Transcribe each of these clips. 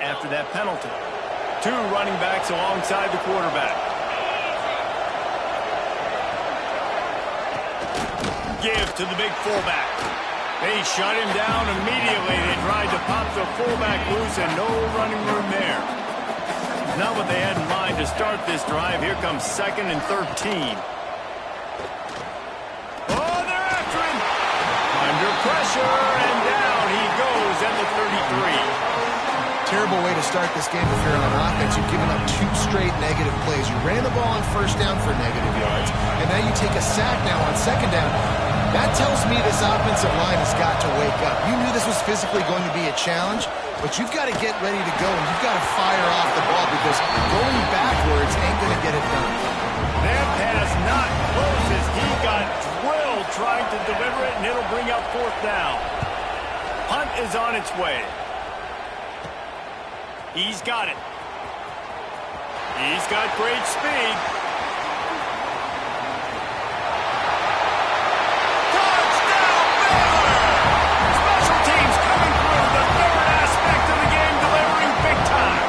after that penalty. 2 running backs alongside the quarterback. Give to the big fullback. They shut him down immediately. They tried to pop the fullback loose and no running room there. Not what they had in mind to start this drive. Here comes 2nd and 13. Oh, they're after him. Under pressure, and down he goes at the 33. Terrible way to start this game if you're on offense. You've given up 2 straight negative plays. You ran the ball on 1st down for negative yards, and now you take a sack now on 2nd down. That tells me this offensive line has got to wake up. You knew this was physically going to be a challenge, but you've got to get ready to go, and you've got to fire off the ball because going backwards ain't going to get it done. That pass not close as he got drilled trying to deliver it, and it'll bring up 4th down. Punt is on its way. He's got it. He's got great speed. Touchdown, Baylor! Special teams coming through, the 3rd aspect of the game, delivering big time.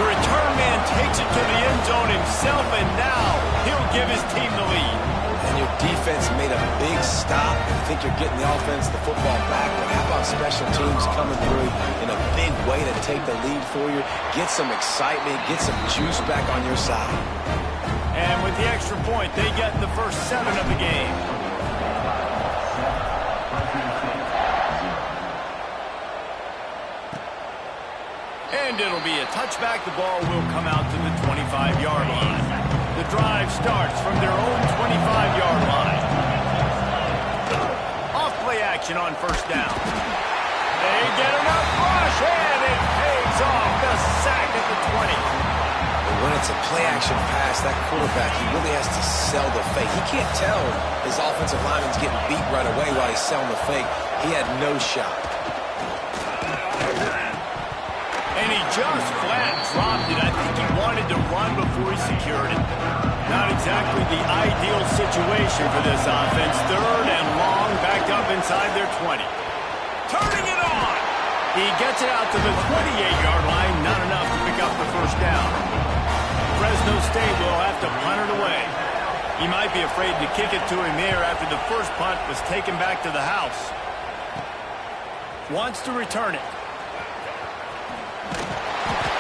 The return man takes it to the end zone himself, and now he'll give his team the lead. And your defense made a big stop. You think you're getting the offense, the football back, but how about special teams coming through in a big way to take the lead for you, get some excitement, get some juice back on your side. And with the extra point, they get the first 7 of the game. And it'll be a touchback. The ball will come out to the 25-yard line. The drive starts from their own 25-yard line. Off play action on 1st down. They get enough rush, and it pays off. The sack at the 20. But when it's a play-action pass, that quarterback, he really has to sell the fake. He can't tell his offensive lineman's getting beat right away while he's selling the fake. He had no shot. And he just flat dropped it. I think he wanted to run before he secured it. Not exactly the ideal situation for this offense. 3rd and long, backed up inside their 20. Turning it on! He gets it out to the 28-yard line. Not enough to pick up the 1st down. Fresno State will have to punt it away. He might be afraid to kick it to him here after the first punt was taken back to the house. Wants to return it.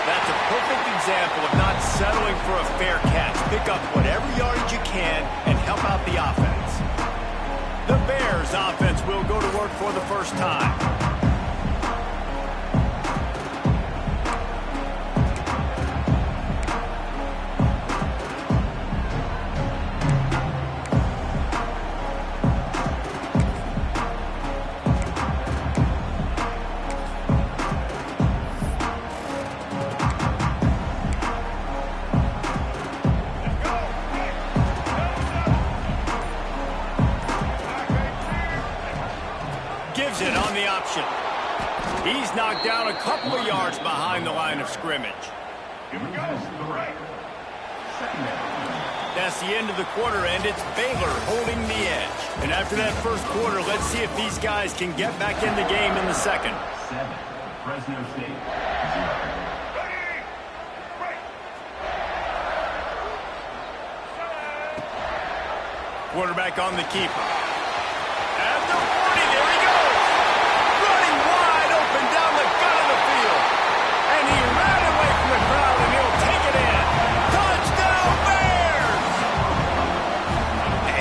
That's a perfect example of not settling for a fair catch. Pick up whatever yardage you can and help out the offense. The Bears offense will go to work for the first time. Gives it on the option. He's knocked down a couple of yards behind the line of scrimmage. Here we go. To the right. 2nd down. That's the end of the quarter, and it's Baylor holding the edge. And after that first quarter, let's see if these guys can get back in the game in the 2nd. 7. Fresno State. 0. Quarterback on the keeper. At the 40, there he goes. Running wide open down the gut of the field. And he ran away from the crowd, and he'll take it in. Touchdown, Bears!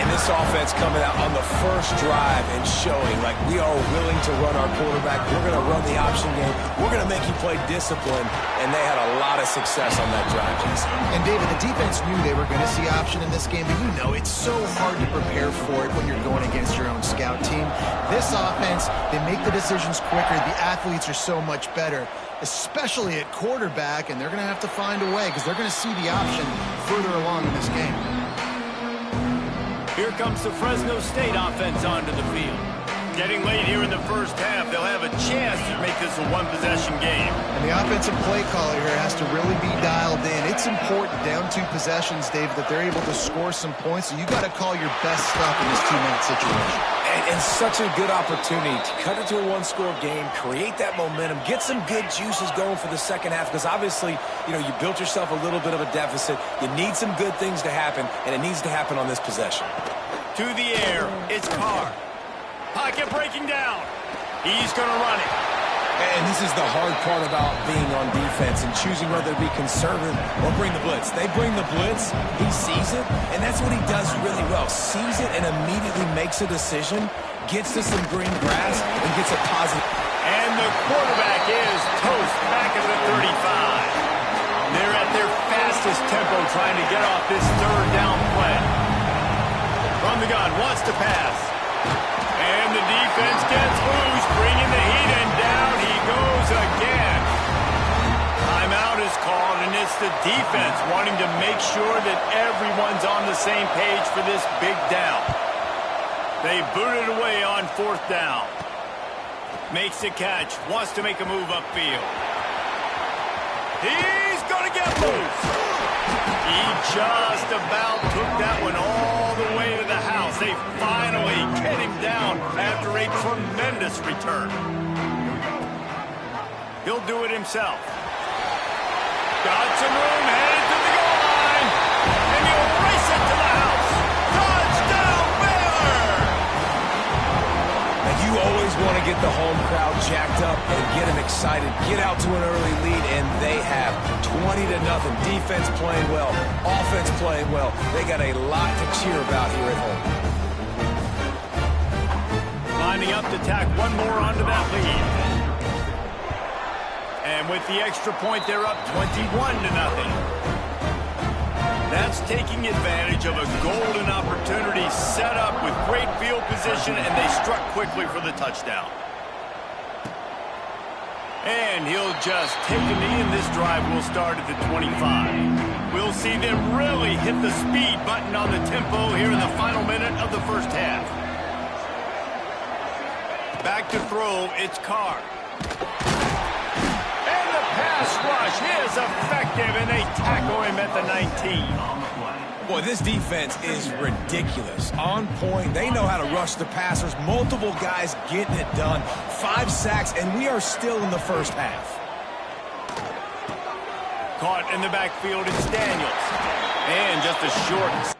And this offense coming out on the first drive and showing like we are willing to run our quarterback. We're going to run the option game. We're going to make you play discipline. And they had a lot of success on that drive, Jason. And David, the defense knew they were going to see option in this game, but you know it's so hard to prepare for it when you're going against your own scout team. This offense, they make the decisions quicker. The athletes are so much better, especially at quarterback, and they're going to have to find a way because they're going to see the option further along in this game. Here comes the Fresno State offense onto the field. Getting late here in the first half, they'll have a chance to make this a one-possession game. And the offensive play caller here has to really be dialed in. It's important down 2 possessions, Dave, that they're able to score some points. So you got to call your best stuff in this 2-minute situation. And such a good opportunity to cut it to a one-score game, create that momentum, get some good juices going for the second half, because obviously, you built yourself a little bit of a deficit. You need some good things to happen, and it needs to happen on this possession. To the air, it's Carr. Pocket breaking down. He's going to run it. And this is the hard part about being on defense and choosing whether to be conservative or bring the blitz. They bring the blitz, he sees it, and that's what he does really well. Sees it and immediately makes a decision, gets to some green grass, and gets a positive. And the quarterback is toast back at the 35. They're at their fastest tempo trying to get off this third down play. From the gun, wants to pass. And the defense gets loose, bringing the heat, and down he goes again. Timeout is called, and it's the defense wanting to make sure that everyone's on the same page for this big down. They boot it away on fourth down. Makes the catch, wants to make a move upfield. He's going to get loose. He just about took that one all the way to the house. They finally get him down after a tremendous return. He'll do it himself. Got some room, headed to the goal line. And he'll race it to the house. Touchdown, Baylor! Now, you always want to get the home crowd jacked up and get them excited. Get out to an early lead, and they have 20-0. Defense playing well, offense playing well. They got a lot to cheer about here at home. Lining up to tack one more onto that lead. And with the extra point, they're up 21-0. That's taking advantage of a golden opportunity set up with great field position, and they struck quickly for the touchdown. And he'll just take a knee, and this drive will start at the 25. We'll see them really hit the speed button on the tempo here in the final minute of the first half. Back to throw, it's Carr. And the pass rush is effective, and they tackle him at the 19. Boy, this defense is ridiculous. On point. They know how to rush the passers. Multiple guys getting it done. 5 sacks, and we are still in the first half. Caught in the backfield, it's Daniels. And just a short...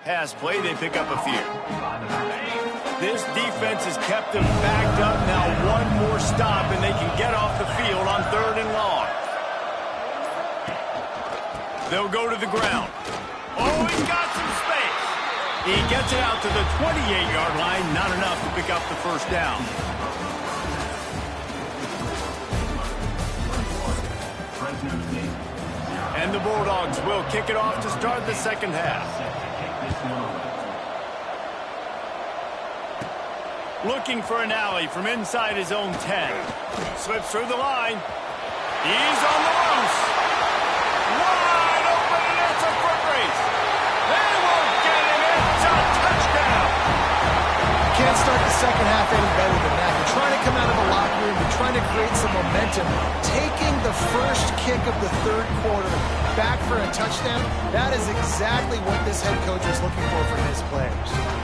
pass play, they pick up a few. This defense has kept them backed up. Now one more stop, and they can get off the field on 3rd and long. They'll go to the ground. Oh, he's got some space. He gets it out to the 28-yard line. Not enough to pick up the first down. And the Bulldogs will kick it off to start the second half. Looking for an alley from inside his own 10. Slips through the line. He's on the loose. Wide open, and it's a foot race. They won't get him. It's a touchdown. Can't start the second half any better than that. You're trying to come out of the locker room. You're trying to create some momentum. Taking the first kick of the 3rd quarter back for a touchdown, that is exactly what this head coach is looking for from his players.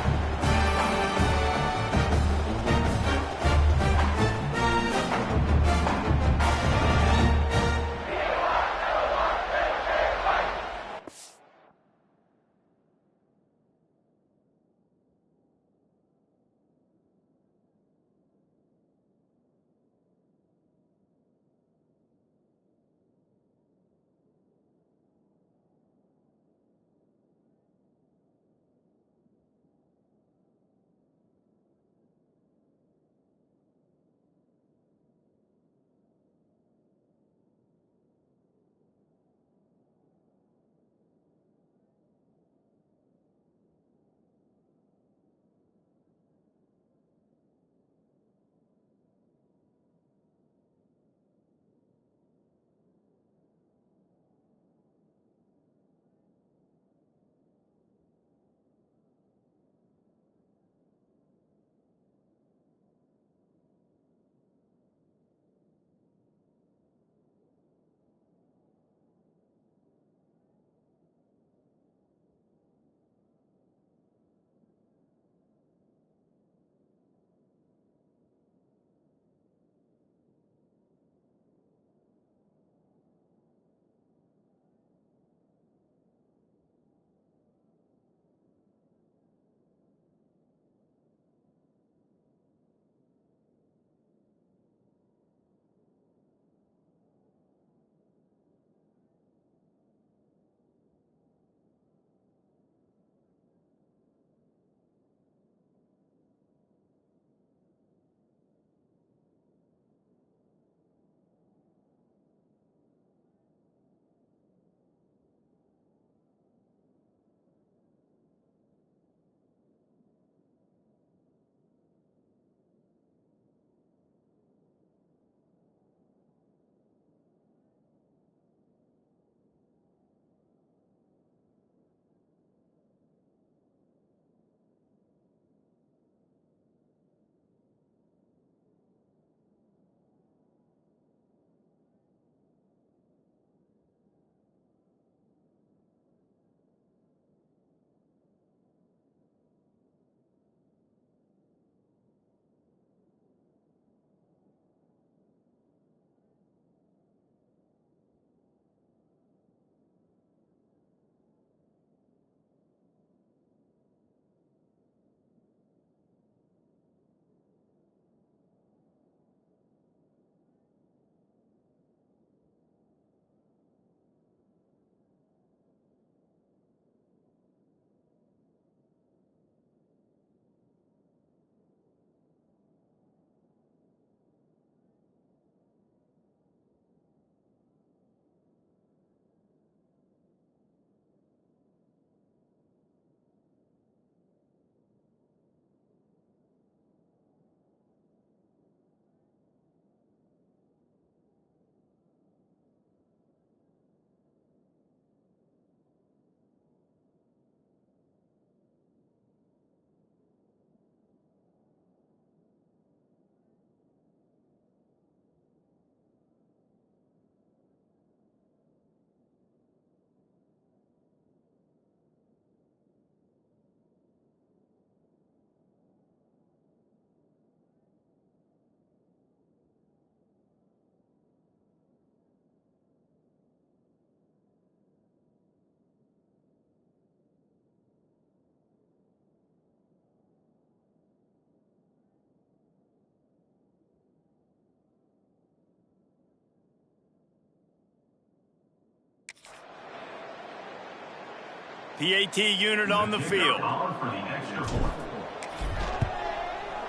PAT unit on the field.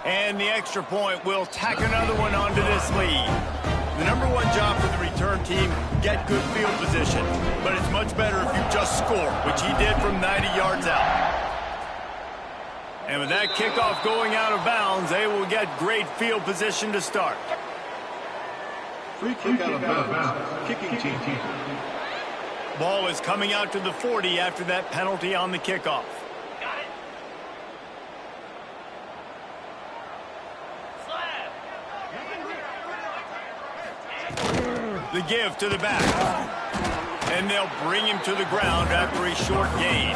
And the extra point will tack another one onto this lead. The number one job for the return team, get good field position. But it's much better if you just score, which he did from 90 yards out. And with that kickoff going out of bounds, they will get great field position to start. Free kick out of bounds. Kicking team. Ball is coming out to the 40 after that penalty on the kickoff. The give to the back. And they'll bring him to the ground after a short gain.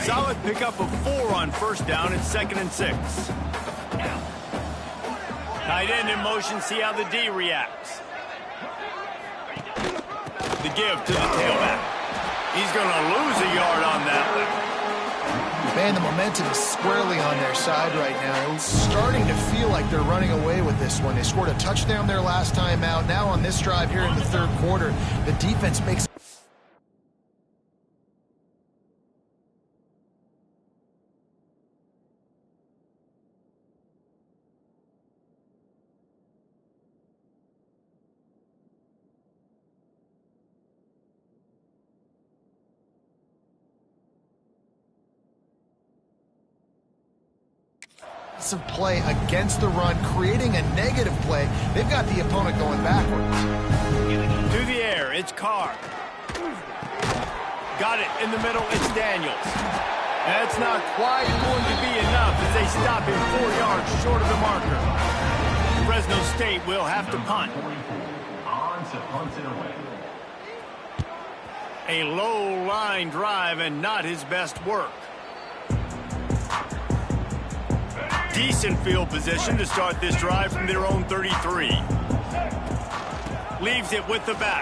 Solid pickup of 4 on first down and 2nd and 6. Tight end in motion, see how the D reacts. The give to the tailback. He's going to lose a yard on that one. Man, the momentum is squarely on their side right now. It's starting to feel like they're running away with this one. They scored a touchdown their last time out. Now on this drive here in the third quarter, the defense makes... of play against the run, creating a negative play. They've got the opponent going backwards. To the air, it's Carr. Got it in the middle, it's Daniels. That's not quite going to be enough as they stop him 4 yards short of the marker. Fresno State will have to punt. A low line drive and not his best work. Decent field position to start this drive from their own 33. Leaves it with the back.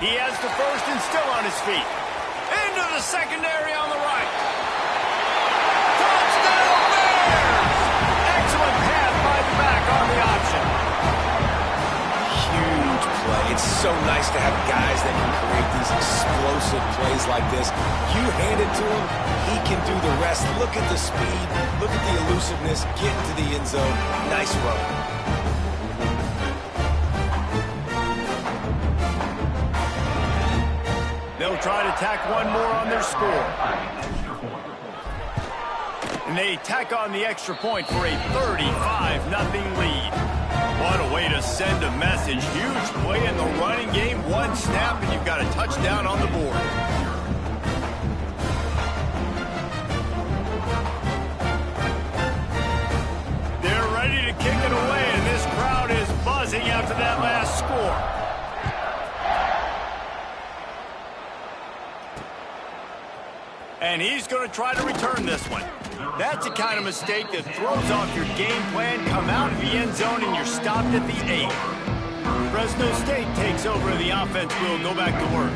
He has the first and still on his feet. Into the secondary on the right. Touchdown Bears! Excellent pass by the back on the option. Huge play. It's so nice to have guys that can create these explosive plays like this. You hand it to him, he can do the rest. Look at the speed. Look at the elusiveness. Get into the end zone. Nice run. They'll try to tack one more on their score. And they tack on the extra point for a 35-0 lead. What a way to send a message. Huge play in the running game. One snap and you've got a touchdown on the board. They're ready to kick it away, and this crowd is buzzing after that last score. And he's going to try to return this one. That's the kind of mistake that throws off your game plan. Come out of the end zone and you're stopped at the 8. Fresno State takes over. The offense will go back to work.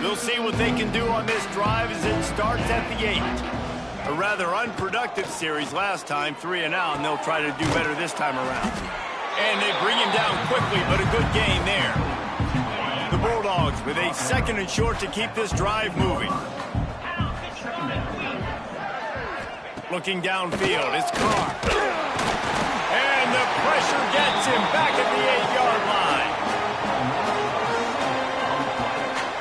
We'll see what they can do on this drive as it starts at the 8. A rather unproductive series last time, 3 and out, and they'll try to do better this time around. And they bring him down quickly, but a good gain there. The Bulldogs with a 2nd and short to keep this drive moving. Looking downfield, it's Carr. And the pressure gets him back at the 8-yard line.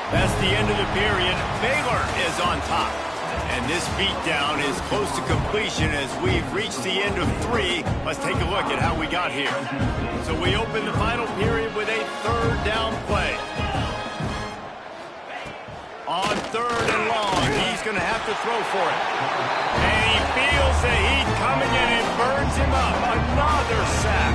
That's the end of the period. Baylor is on top. And this beatdown is close to completion as we've reached the end of 3. Let's take a look at how we got here. So we open the final period with a 3rd down play. On 3rd and long, he's going to have to throw for it. And he feels the heat coming and it burns him up. Another sack.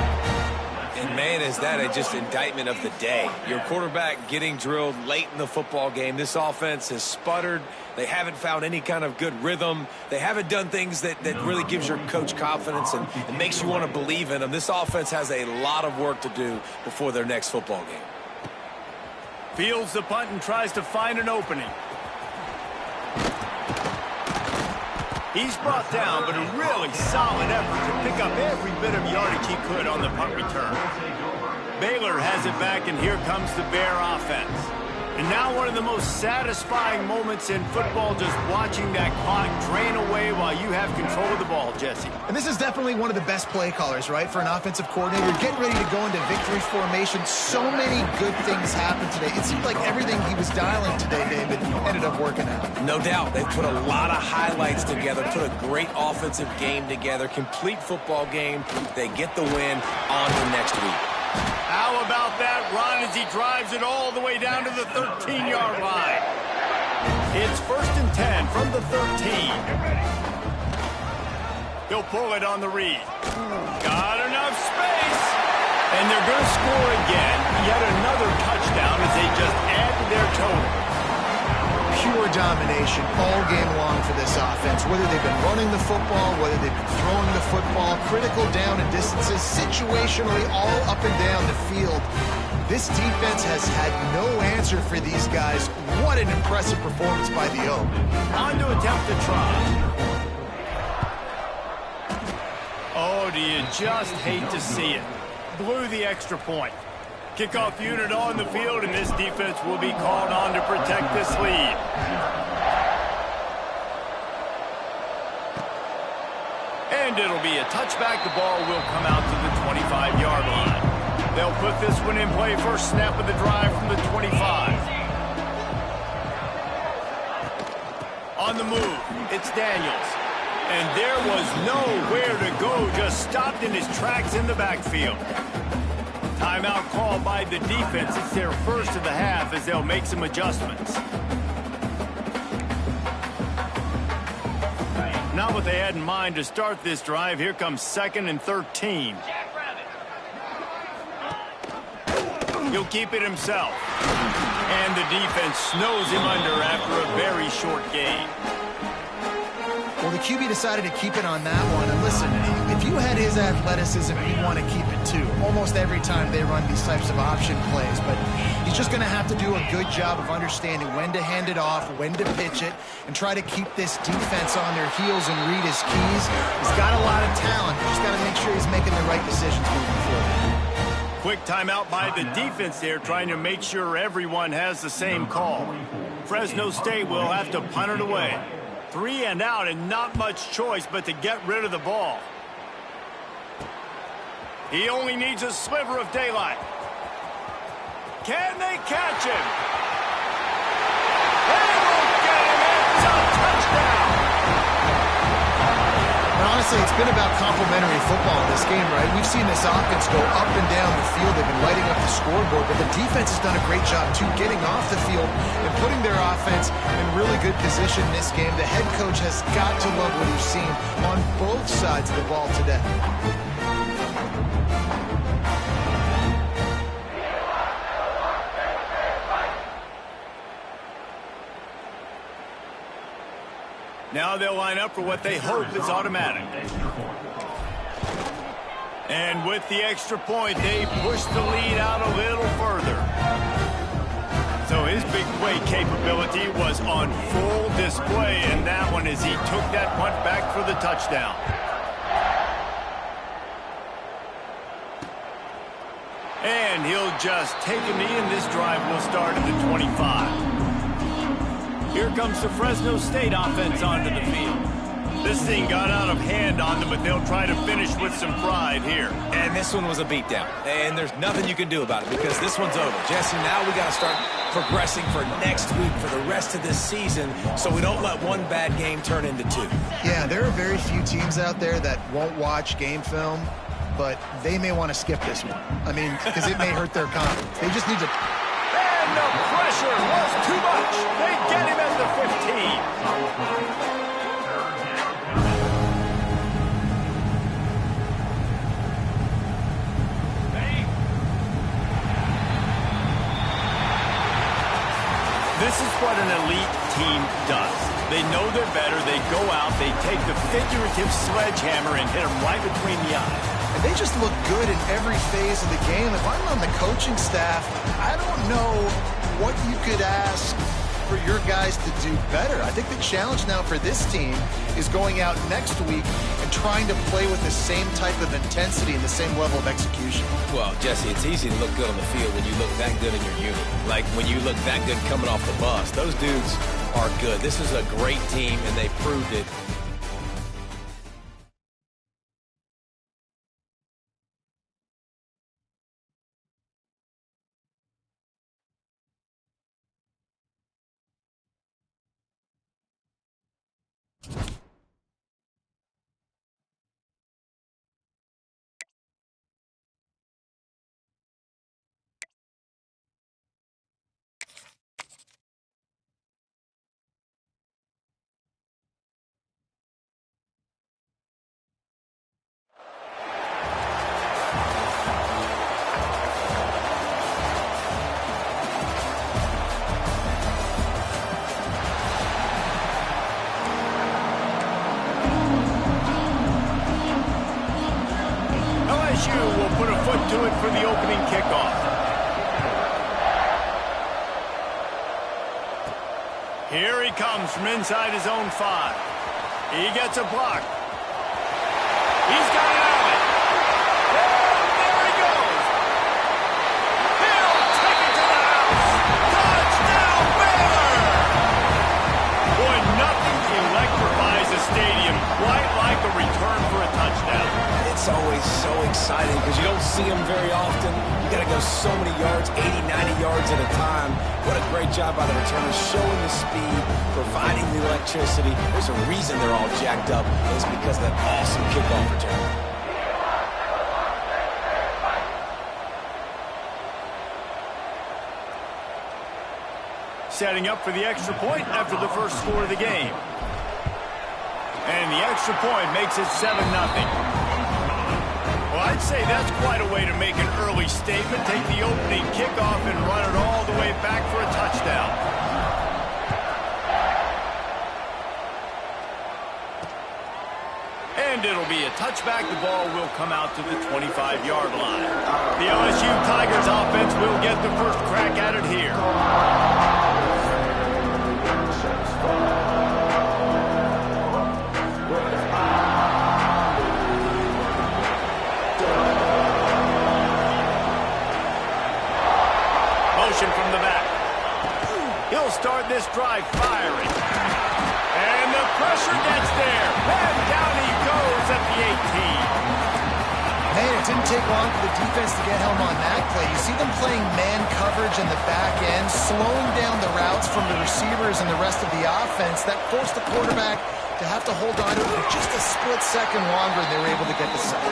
And man, is that just indictment of the day. Your quarterback getting drilled late in the football game. This offense has sputtered. They haven't found any kind of good rhythm. They haven't done things that really gives your coach confidence and makes you want to believe in them. This offense has a lot of work to do before their next football game. Fields the punt and tries to find an opening. He's brought down, but a really solid effort to pick up every bit of yardage he could on the punt return. Baylor has it back, and here comes the Bear offense. And now one of the most satisfying moments in football, just watching that clock drain away while you have control of the ball, Jesse. And this is definitely one of the best play callers, right, for an offensive coordinator. Getting ready to go into victory formation. So many good things happened today. It seemed like everything he was dialing today, David, ended up working out. No doubt. They put a lot of highlights together, put a great offensive game together, complete football game. They get the win. On to next week. How about that run as he drives it all the way down to the 13-yard line? It's 1st and 10 from the 13. He'll pull it on the read. Got enough space. And they're going to score again. Yet another touchdown as they just add to their total. Pure domination all game long for this offense. Whether they've been running the football, whether they've been throwing the football, critical down and distances, situationally all up and down the field. This defense has had no answer for these guys. What an impressive performance by the O. On to attempt to try. Oh, do you just hate to see it? Blew the extra point. Kickoff unit on the field, and this defense will be called on to protect this lead. And it'll be a touchback. The ball will come out to the 25-yard line. They'll put this one in play. First snap of the drive from the 25. On the move, it's Daniels. And there was nowhere to go, just stopped in his tracks in the backfield. Timeout called by the defense. It's their first of the half as they'll make some adjustments. Not what they had in mind to start this drive. Here comes 2nd and 13. He'll keep it himself. And the defense snows him under after a very short gain. Well, the QB decided to keep it on that one. And listen, if you had his athleticism, you'd want to keep it too. Almost every time they run these types of option plays. But he's just going to have to do a good job of understanding when to hand it off, when to pitch it, and try to keep this defense on their heels and read his keys. He's got a lot of talent. Just got to make sure he's making the right decisions moving forward. Quick timeout by the defense there, trying to make sure everyone has the same call. Fresno State will have to punt it away. 3 and out, and not much choice but to get rid of the ball. He only needs a sliver of daylight. Can they catch him? They won't get him. It's a touchdown. And honestly, it's been about complementary football in this game, right? We've seen this offense go up and down the field. They've been lighting up the scoreboard, but the defense has done a great job, too, getting off the field and putting their offense in really good position in this game. The head coach has got to love what he's seen on both sides of the ball today. Now they'll line up for what they hope is automatic. And with the extra point, they push the lead out a little further. So his big play capability was on full display in that one as he took that punt back for the touchdown. And he'll just take a knee, and this drive will start at the 25. Here comes the Fresno State offense onto the field. This thing got out of hand on them, but they'll try to finish with some pride here. And this one was a beatdown. And there's nothing you can do about it because this one's over. Jesse, now we got to start progressing for next week, for the rest of this season, so we don't let one bad game turn into two. Yeah, there are very few teams out there that won't watch game film, but they may want to skip this one. I mean, because it may hurt their confidence. They just need to... And the pressure was too much. They get him at the 15. This is what an elite team does. They know they're better. They go out. They take the figurative sledgehammer and hit them right between the eyes. And they just look good in every phase of the game. If I'm on the coaching staff, I don't know what you could ask for your guys to do better. I think the challenge now for this team is going out next week and trying to play with the same type of intensity and the same level of execution. Well, Jesse, it's easy to look good on the field when you look that good in your unit. Like when you look that good coming off the bus. Those dudes are good. This is a great team, and they proved it. LSU will put a foot to it for the opening kickoff. Here he comes from inside his own 5. He gets a block. He's got an alley. And there he goes. He'll take it to the house. Touchdown, Baylor! Boy, nothing electrifies a stadium quite like a return for a touchdown. It's always so exciting because you don't see them very often. You got to go so many yards, 80, 90 yards at a time. What a great job by the returners, showing the speed, providing the electricity. There's a reason they're all jacked up. It's because of that awesome kickoff return. Setting up for the extra point after the first score of the game. And the extra point makes it 7-0. Well, I'd say that's quite a way to make an early statement. Take the opening kickoff and run it all the way back for a touchdown. And it'll be a touchback. The ball will come out to the 25-yard line. The LSU Tigers offense will get the first crack at it here. From the back. He'll start this drive firing. And the pressure gets there. And down he goes at the 18. Man, it didn't take long for the defense to get home on that play. You see them playing man coverage in the back end, slowing down the routes from the receivers and the rest of the offense. That forced the quarterback to have to hold on to it for just a split second longer, and they were able to get the sack.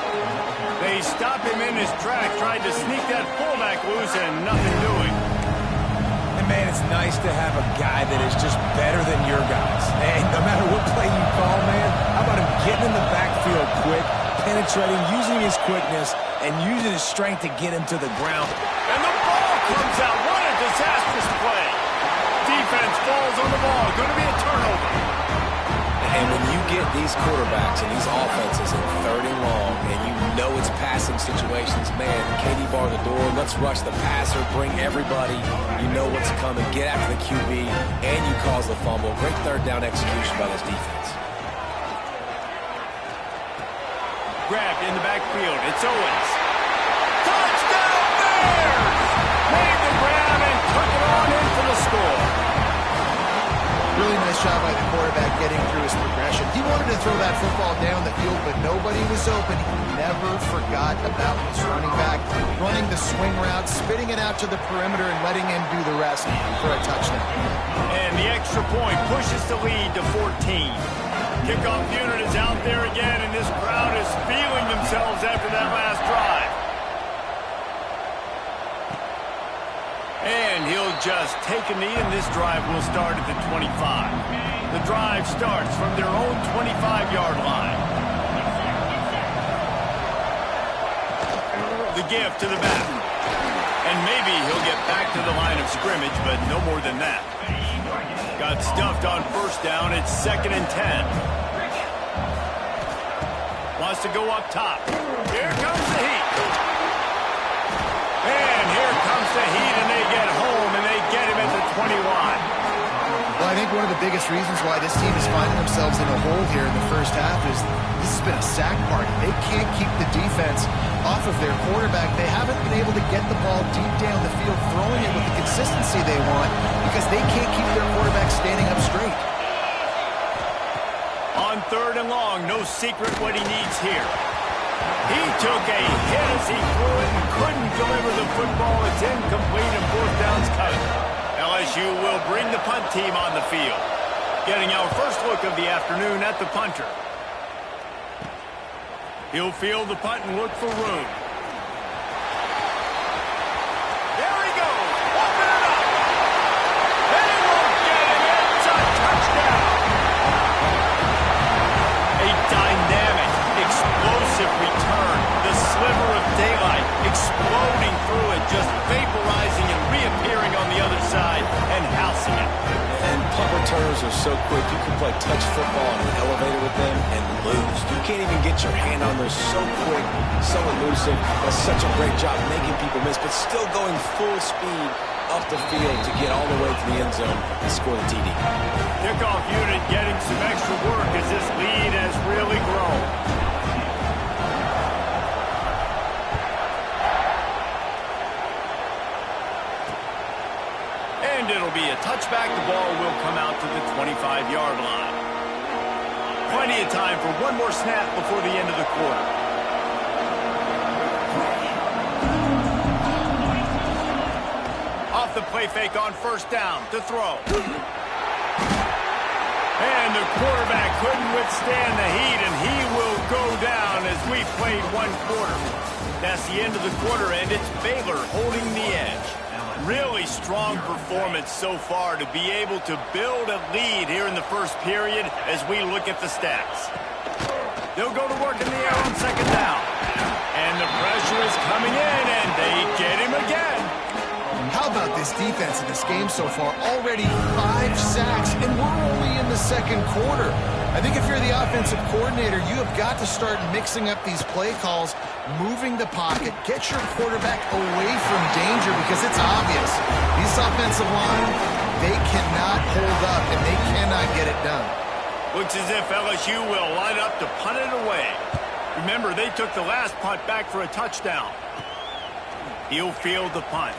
They stopped him in his track, tried to sneak that fullback loose, and nothing doing. And man, it's nice to have a guy that is just better than your guys. And no matter what play you call, man, how about him getting in the backfield quick, penetrating, using his quickness, and using his strength to get him to the ground. And the ball comes out. What a disastrous play. Defense falls on the ball. Going to be a turnover. And when you get these quarterbacks and these offenses in 3rd and long, and you know it's passing situations, man, Katie bar the door, let's rush the passer, bring everybody, you know what's coming, get after the QB, and you cause the fumble. Great 3rd down execution by this defense. Grabbed in the backfield. It's Owens. Touchdown Bears! Made the grab and took it on in for the score. Really nice job by the quarterback getting through his progression. He wanted to throw that football down the field, but nobody was open. He never forgot about his running back, running the swing route, spitting it out to the perimeter, and letting him do the rest for a touchdown. And the extra point pushes the lead to 14. Kickoff unit is out there again, and this crowd is feeling themselves after that last drive. And he'll just take a knee, and this drive will start at the 25. The drive starts from their own 25-yard line. The give to the back. And maybe he'll get back to the line of scrimmage, but no more than that. Got stuffed on first down. It's 2nd and 10. Wants to go up top. Here comes the heat. And here comes the heat, and they get home, and they get him at the 21. Well, I think one of the biggest reasons why this team is finding themselves in a hole here in the first half is this has been a sack party. They can't keep the defense off of their quarterback. They haven't been able to get the ball deep down the field, throwing it with the consistency they want because they can't keep their quarterback standing up straight. On 3rd and long, no secret what he needs here. He took a hit as he threw it and couldn't deliver the football. It's incomplete and 4th down's coming. LSU will bring the punt team on the field. Getting our first look of the afternoon at the punter. He'll field the punt and look for room. There he goes. Open it up. And he won't get it. It's a touchdown. A dynamic, explosive return. The sliver of daylight exploding through it, just vaporizing and reappearing on the other side and housing it. And punt returners are so quick. You can play touch football in an elevator with them and lose. You can't even get your hand on them. So quick, so elusive. Does such a great job making people miss, but still going full speed up the field to get all the way to the end zone and score the TD. Kickoff unit getting some extra work as this lead has really grown. And it'll be a touchback. The ball will come out to the 25-yard line. Plenty of time for one more snap before the end of the quarter. Off the play fake on 1st down to throw. And the quarterback couldn't withstand the heat, and he will go down as we played 1 quarter. That's the end of the quarter, and it's Baylor holding the edge. Really strong performance so far to be able to build a lead here in the first period as we look at the stats. They'll go to work in the air on 2nd down. And the pressure is coming in, and they get him again. How about this defense in this game so far? Already 5 sacks, and we're only in the 2nd quarter. I think if you're the offensive coordinator, you have got to start mixing up these play calls, moving the pocket, get your quarterback away from danger because it's obvious. This offensive line, they cannot hold up, and they cannot get it done. Looks as if LSU will line up to punt it away. Remember, they took the last punt back for a touchdown. He'll field the punt.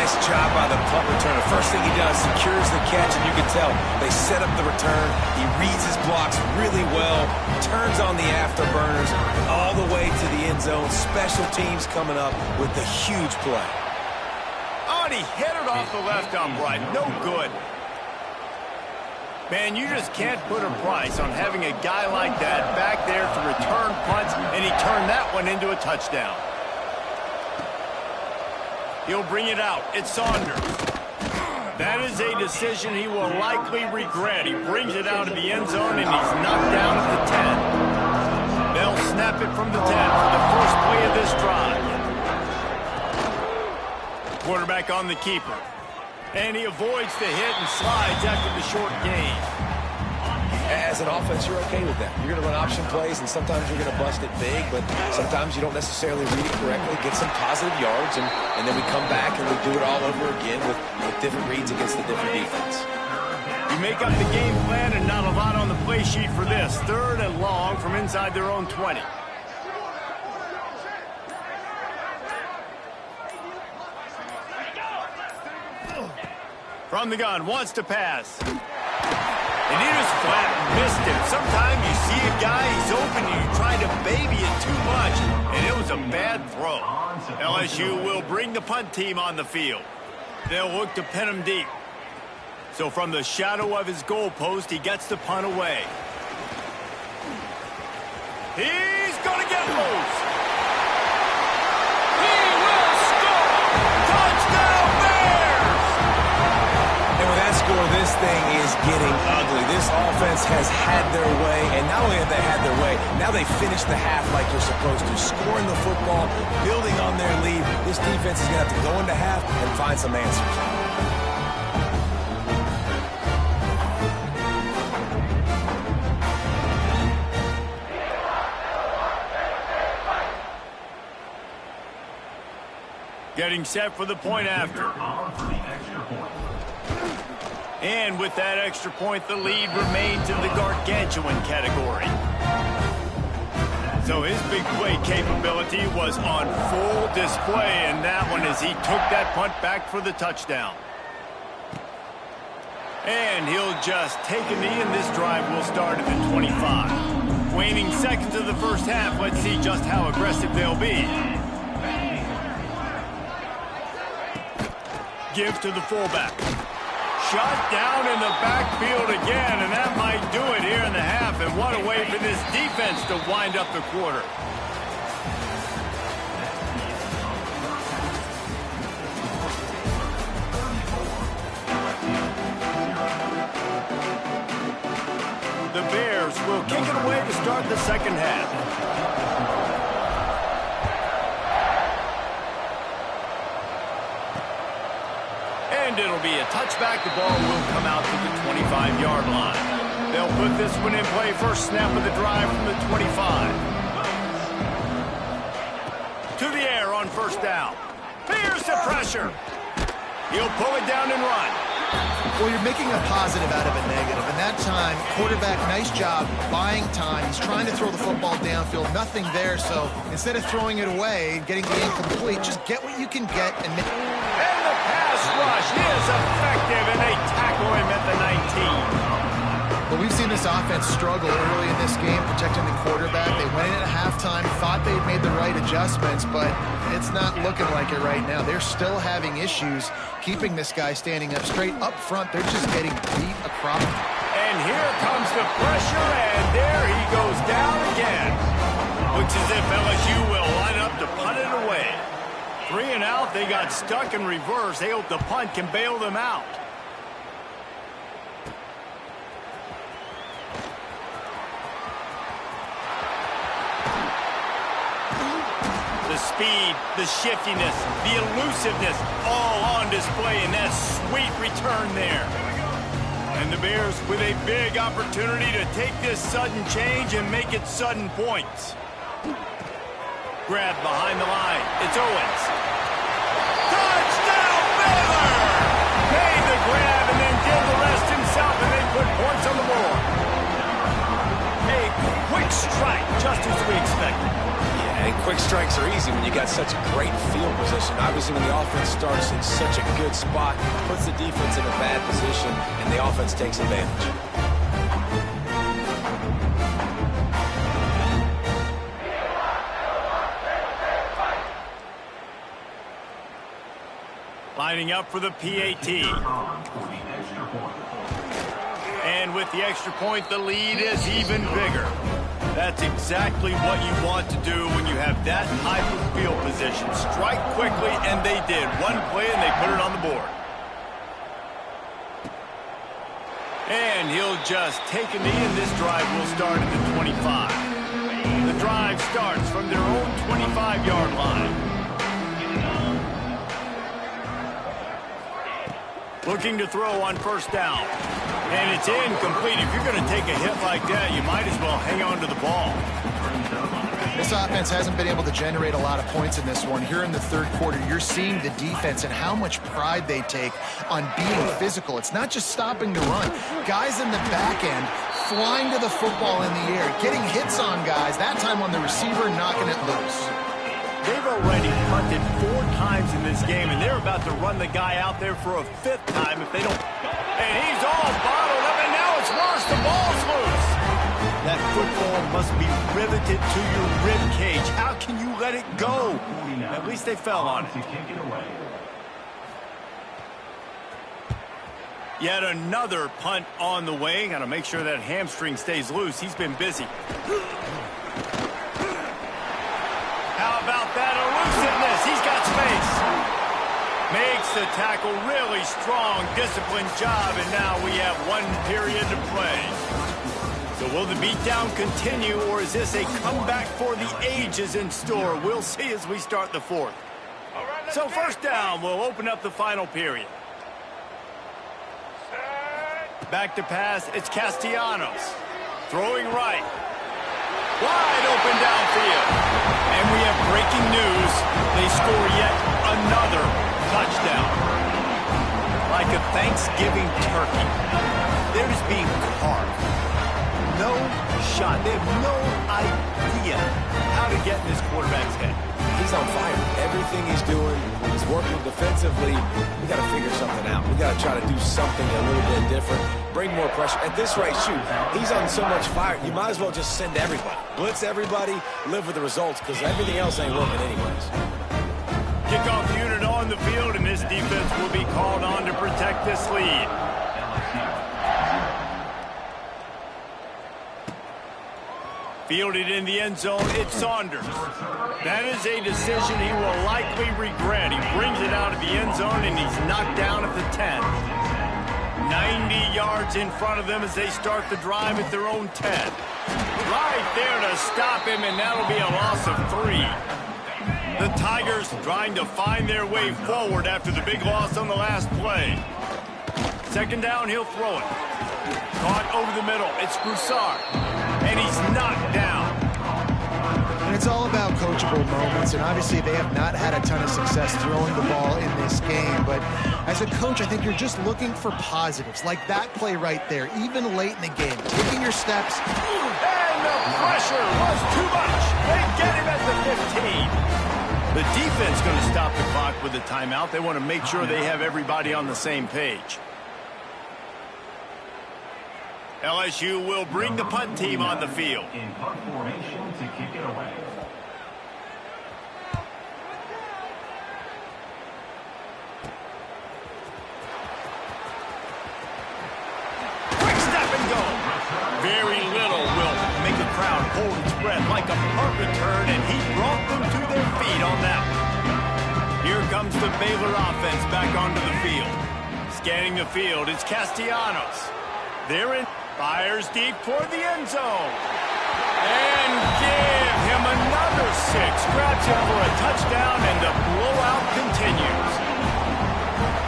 Nice job by the punt returner. First thing he does, secures the catch, and you can tell they set up the return. He reads his blocks really well, turns on the afterburners all the way to the end zone. Special teams coming up with the huge play. Oh, and he hit it off the left upright. No good. Man, you just can't put a price on having a guy like that back there to return punts, and he turned that one into a touchdown. He'll bring it out. It's Saunders. That is a decision he will likely regret. He brings it out of the end zone, and he's knocked down at the 10. They'll snap it from the 10 for the first play of this drive. Quarterback on the keeper. And he avoids the hit and slides after the short gain. As an offense, you're okay with that. You're going to run option plays, and sometimes you're going to bust it big, but sometimes you don't necessarily read it correctly, get some positive yards, and then we come back and we do it all over again with different reads against the different defense. You make up the game plan and not a lot on the play sheet for this. 3rd and long from inside their own 20. From the gun, wants to pass. And he just flat missed him. Sometimes you see a guy, he's open, and you try to baby it too much, and it was a bad throw. LSU will bring the punt team on the field. They'll look to pin him deep. So from the shadow of his goalpost, he gets the punt away. He's going to get loose. He will score! Touchdown Bears! And with that score, this thing is getting ugly. This offense has had their way, and not only have they had their way, now they finished the half like they're supposed to, scoring the football, building on their lead. This defense is going to have to go into half and find some answers. Getting set for the point after. And with that extra point, the lead remains in the gargantuan category. So his big play capability was on full display in that one as he took that punt back for the touchdown. And he'll just take a knee, and this drive will start at the 25. Waning seconds of the first half, let's see just how aggressive they'll be. Give to the fullback. Shot down in the backfield again, and that might do it here in the half. And what a way for this defense to wind up the quarter. The Bears will kick it away to start the second half. And it'll be a touchback. The ball will come out to the 25-yard line. They'll put this one in play. First snap of the drive from the 25. To the air on first down. Fears the pressure. He'll pull it down and run. Well, you're making a positive out of a negative. And that time, quarterback, nice job buying time. He's trying to throw the football downfield. Nothing there. So instead of throwing it away, getting the incomplete, just get what you can get and make. And the pass rush is effective, and they tackle him at the 19. But we've seen this offense struggle early in this game, protecting the quarterback. They went in at halftime, thought they'd made the right adjustments, but it's not looking like it right now. They're still having issues keeping this guy standing up straight. Up front, they're just getting beat across. And here comes the pressure, and there he goes down again. Looks as if LSU will line up to punt it away. 3 and out, they got stuck in reverse. They hope the punt can bail them out. The speed, the shiftiness, the elusiveness, all on display in that sweet return there. And the Bears with a big opportunity to take this sudden change and make it sudden points. Grab behind the line. It's Owens. Touchdown, Baylor! Made the grab and then did the rest himself, and they put points on the board. A quick strike, just as we expected. Yeah, and quick strikes are easy when you got such a great field position. Obviously, when the offense starts in such a good spot, puts the defense in a bad position, and the offense takes advantage. Lining up for the PAT. And with the extra point, the lead is even bigger. That's exactly what you want to do when you have that type of field position. Strike quickly, and they did. One play, and they put it on the board. And he'll just take a knee, and this drive will start at the 25. The drive starts from their own 25-yard line. Looking to throw on first down. And it's incomplete. If you're going to take a hit like that, you might as well hang on to the ball. This offense hasn't been able to generate a lot of points in this one. Here in the third quarter, you're seeing the defense and how much pride they take on being physical. It's not just stopping the run. Guys in the back end flying to the football in the air, getting hits on guys, that time on the receiver, knocking it loose. They've already punted 4 times in this game, and they're about to run the guy out there for a 5th time if they don't. And he's all bottled up, and now it's worse. The ball's loose. That football must be riveted to your rib cage. How can you let it go? At least they fell on it. Yet another punt on the way. Got to make sure that hamstring stays loose. He's been busy. How about that elusiveness? He's got space. Makes the tackle really strong, disciplined job, and now we have 1 period to play. So will the beatdown continue, or is this a comeback for the ages in store? We'll see as we start the 4th. So first down, we'll open up the final period. Back to pass, it's Castellanos. Throwing right. Wide open downfield. And we have breaking news. They score yet another touchdown. Like a Thanksgiving turkey, they're just being carved. No shot. They have no idea how to get in this quarterback's head. He's on fire. Everything he's doing is working defensively. We got to figure something out. We got to try to do something a little bit different. Bring more pressure. At this rate, shoot, he's on so much fire, you might as well just send everybody. Blitz everybody, live with the results, because everything else ain't working anyways. Kickoff unit on the field, and this defense will be called on to protect this lead. Fielded in the end zone, it's Saunders. That is a decision he will likely regret. He brings it out of the end zone, and he's knocked down at the 10. 90 yards in front of them as they start the drive at their own 10. Right there to stop him, and that'll be a loss of 3. The Tigers trying to find their way forward after the big loss on the last play. Second down, he'll throw it. Caught over the middle. It's Broussard. And he's knocked down. And it's all about coachable moments, and obviously they have not had a ton of success throwing the ball in this game. But as a coach, I think you're just looking for positives, like that play right there, even late in the game. Taking your steps. And the pressure was too much. They get him at the 15. The defense going to stop the clock with a timeout. They want to make sure they have everybody on the same page. LSU will bring the punt team on the field. In punt formation to kick it away. Quick step and go. Very little will make a crowd hold its breath like a punt return, and he brought them to their feet on that one. Here comes the Baylor offense back onto the field. Scanning the field, it's Castellanos. They're in. Fires deep toward the end zone. And give him another 6. Grabs him for a touchdown, and the blowout continues.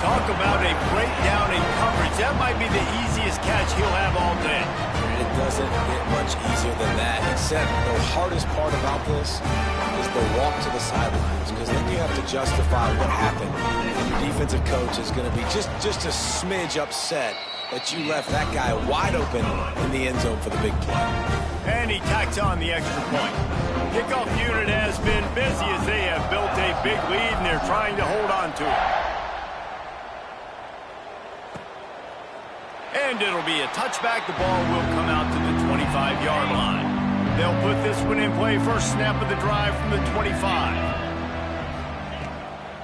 Talk about a breakdown in coverage. That might be the easiest catch he'll have all day. It doesn't get much easier than that, except the hardest part about this is the walk to the sidelines, because then you have to justify what happened. And your defensive coach is going to be just a smidge upset that you left that guy wide open in the end zone for the big play. And he tacks on the extra point. Kickoff unit has been busy as they have built a big lead, and they're trying to hold on to it. And it'll be a touchback. The ball will come out to the 25-yard line. They'll put this one in play. First snap of the drive from the 25.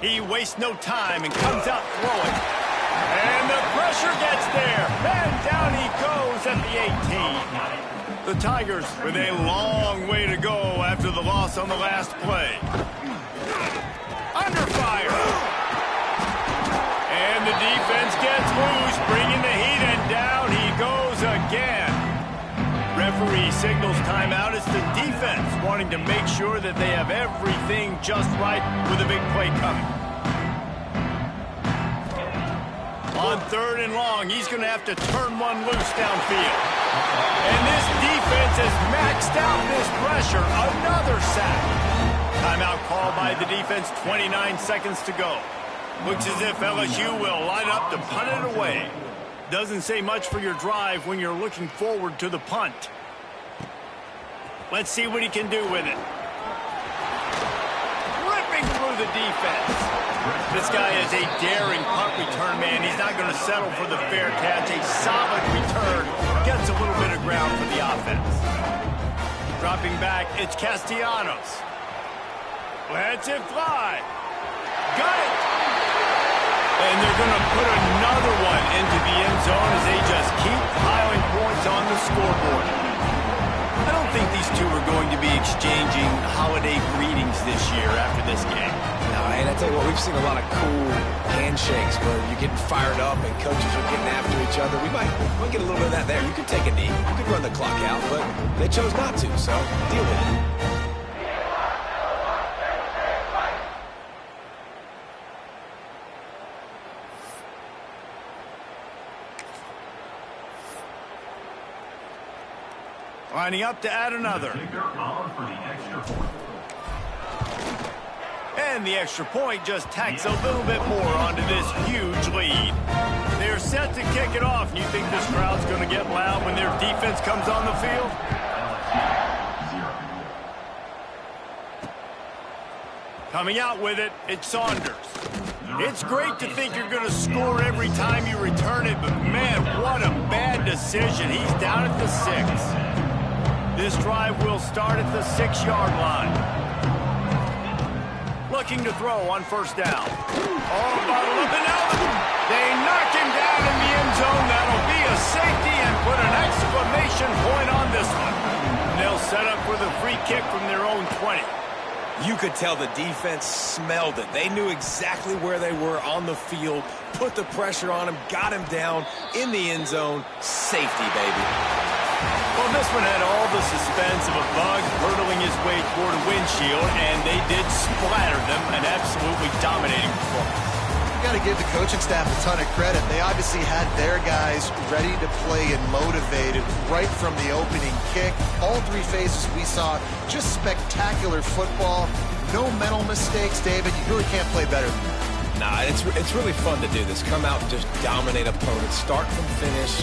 He wastes no time and comes out throwing. And the pressure gets there. And down he goes at the 18. The Tigers with a long way to go after the loss on the last play. Under fire. And the defense gets loose, bringing the heat, and down he goes again. Referee signals timeout. It's the defense wanting to make sure that they have everything just right with a big play coming. On 3rd and long, he's going to have to turn one loose downfield. And this defense has maxed out this pressure. Another sack. Timeout called by the defense, 29 seconds to go. Looks as if LSU will line up to punt it away. Doesn't say much for your drive when you're looking forward to the punt. Let's see what he can do with it. Ripping through the defense. This guy is a daring punt return man. He's not going to settle for the fair catch. A solid return. Gets a little bit of ground for the offense. Dropping back, it's Castellanos. Lets it fly. Got it. And they're going to put another one into the end zone as they just keep piling points on the scoreboard. I don't think these two are going to be exchanging holiday greetings this year after this game. No, and I tell you what, we've seen a lot of cool handshakes where you're getting fired up and coaches are getting after each other. We might get a little bit of that there. You could take a knee. You could run the clock out, but they chose not to, so deal with it. Lining up to add another. And the extra point just tacks a little bit more onto this huge lead. They're set to kick it off. And you think this crowd's going to get loud when their defense comes on the field? Coming out with it, it's Saunders. It's great to think you're going to score every time you return it, but man, what a bad decision. He's down at the 6. This drive will start at the 6-yard line. Looking to throw on first down. Oh, bottle up and out. They knock him down in the end zone. That'll be a safety and put an exclamation point on this one. They'll set up for the free kick from their own 20. You could tell the defense smelled it. They knew exactly where they were on the field, put the pressure on him, got him down in the end zone. Safety, baby. Well, this one had all the suspense of a bug hurtling his way toward a windshield, and they did splatter them, an absolutely dominating performance. You got to give the coaching staff a ton of credit. They obviously had their guys ready to play and motivated right from the opening kick. All 3 phases we saw, just spectacular football. No mental mistakes, David. You really can't play better than that. Nah, it's really fun to do this. Come out and just dominate opponents, start from finish.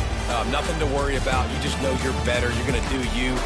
Nothing to worry about. You just know you're better. You're going to do you.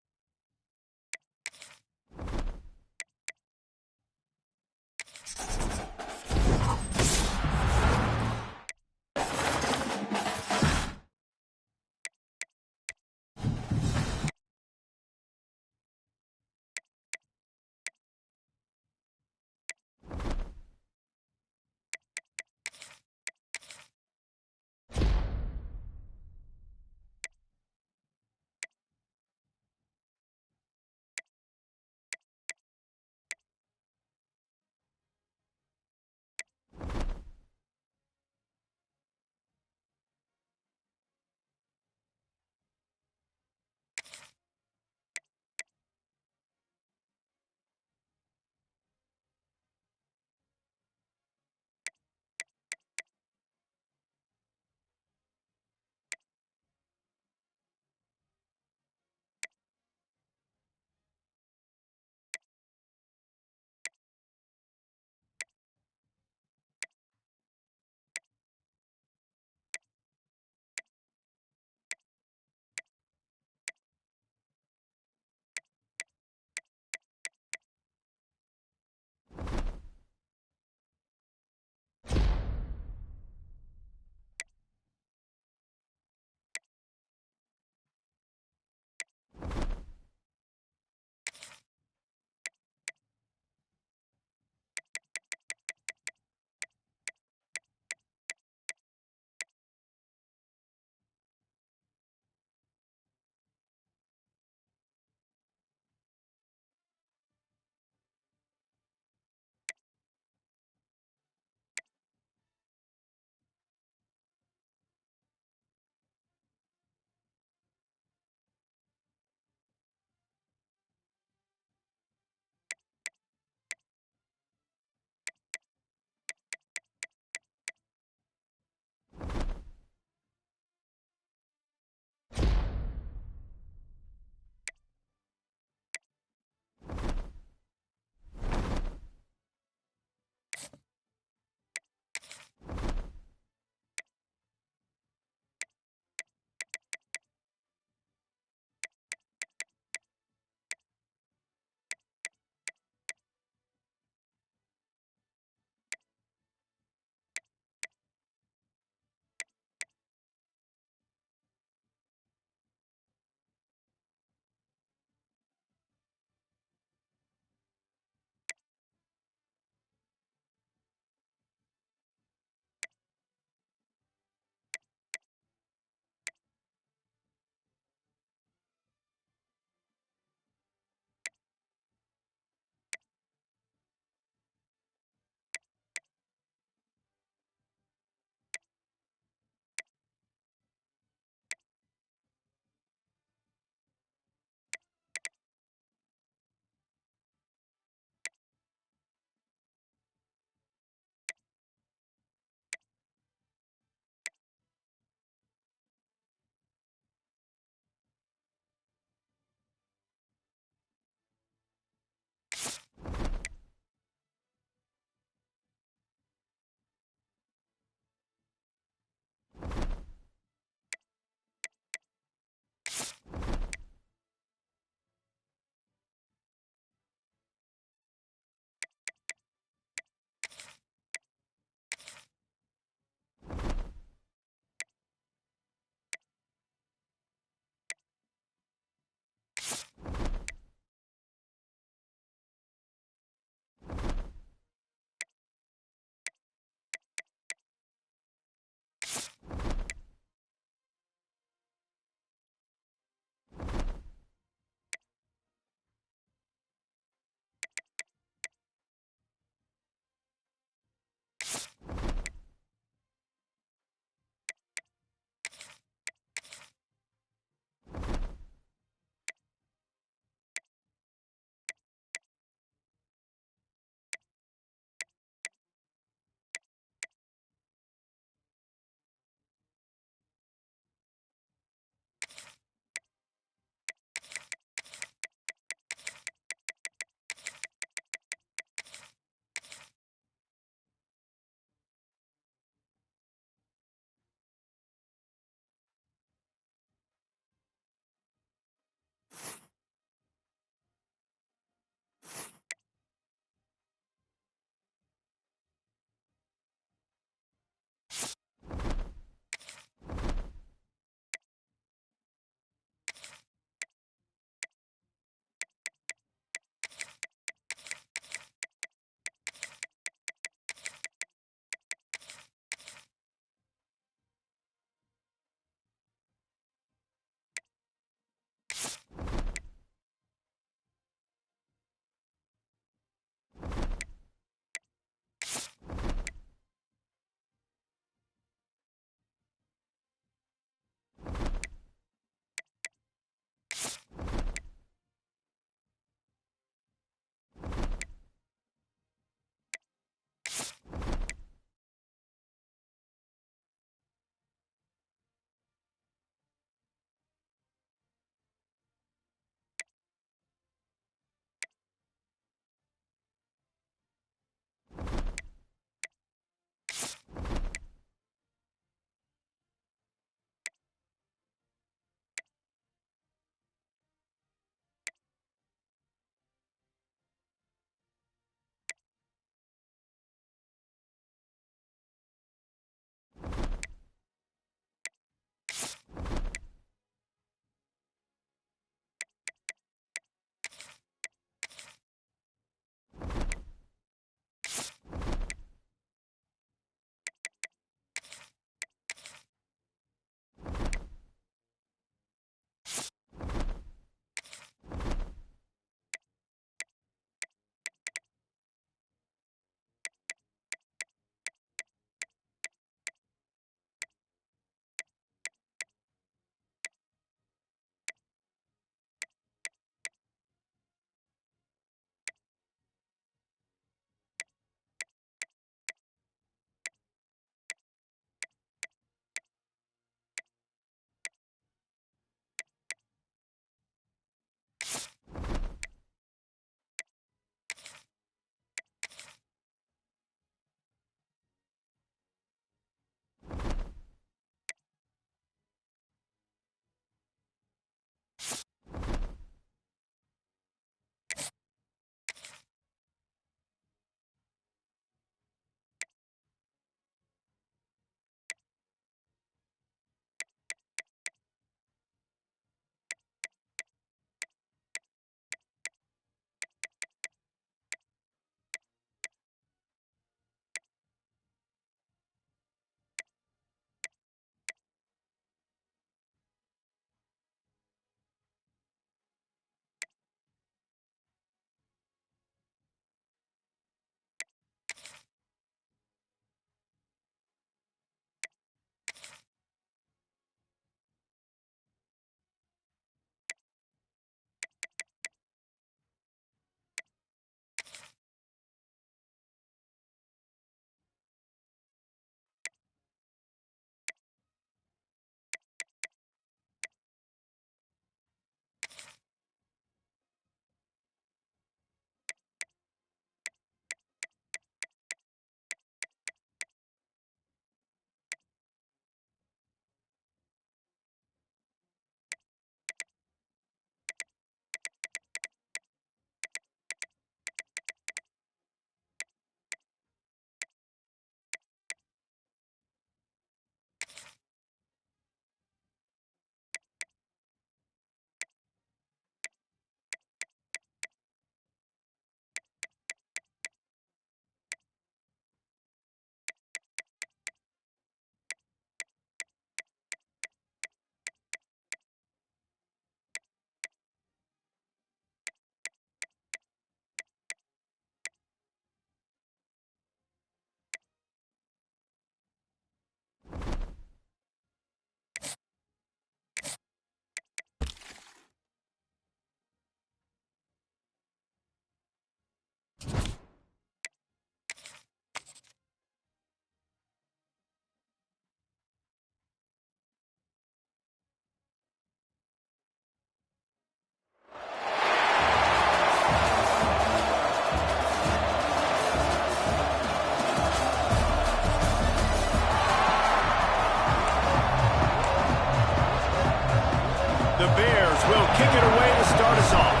the Bears will kick it away to start us off.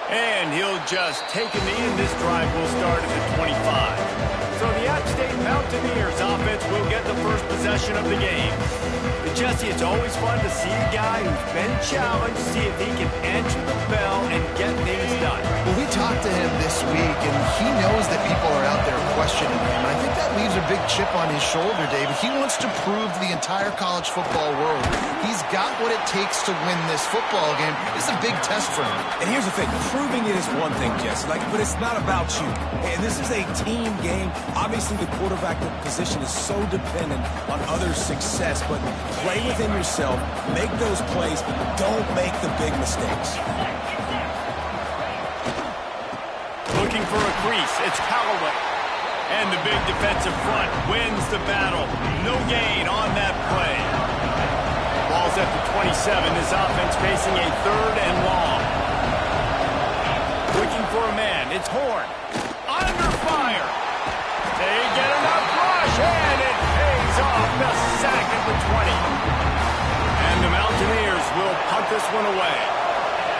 And he'll just take a knee, and this drive will start at the 25. So the App State Mountaineers offense will get the first possession of the game. But Jesse, it's always fun to see a guy who's been challenged, see if he can answer the bell and get things done. Well, we talked to him this week, and he knows that people are out there questioning him. I think that leaves a big chip on his shoulder, David. He wants to prove to the entire college football world he's got what it takes to win this football game. It's a big test for him. And here's the thing. Proving it is one thing, Jesse, but it's not about you. And this is a team game. Obviously, the quarterback position is so dependent on others' success, but play within yourself, make those plays, don't make the big mistakes. Looking for a crease, it's Callaway. And the big defensive front wins the battle. No gain on that play. Ball's at the 27, this offense facing a 3rd and long. Looking for a man, it's Horn. Under fire. They get enough rush, and it pays off the sack at the 20. And the Mountaineers will punt this one away.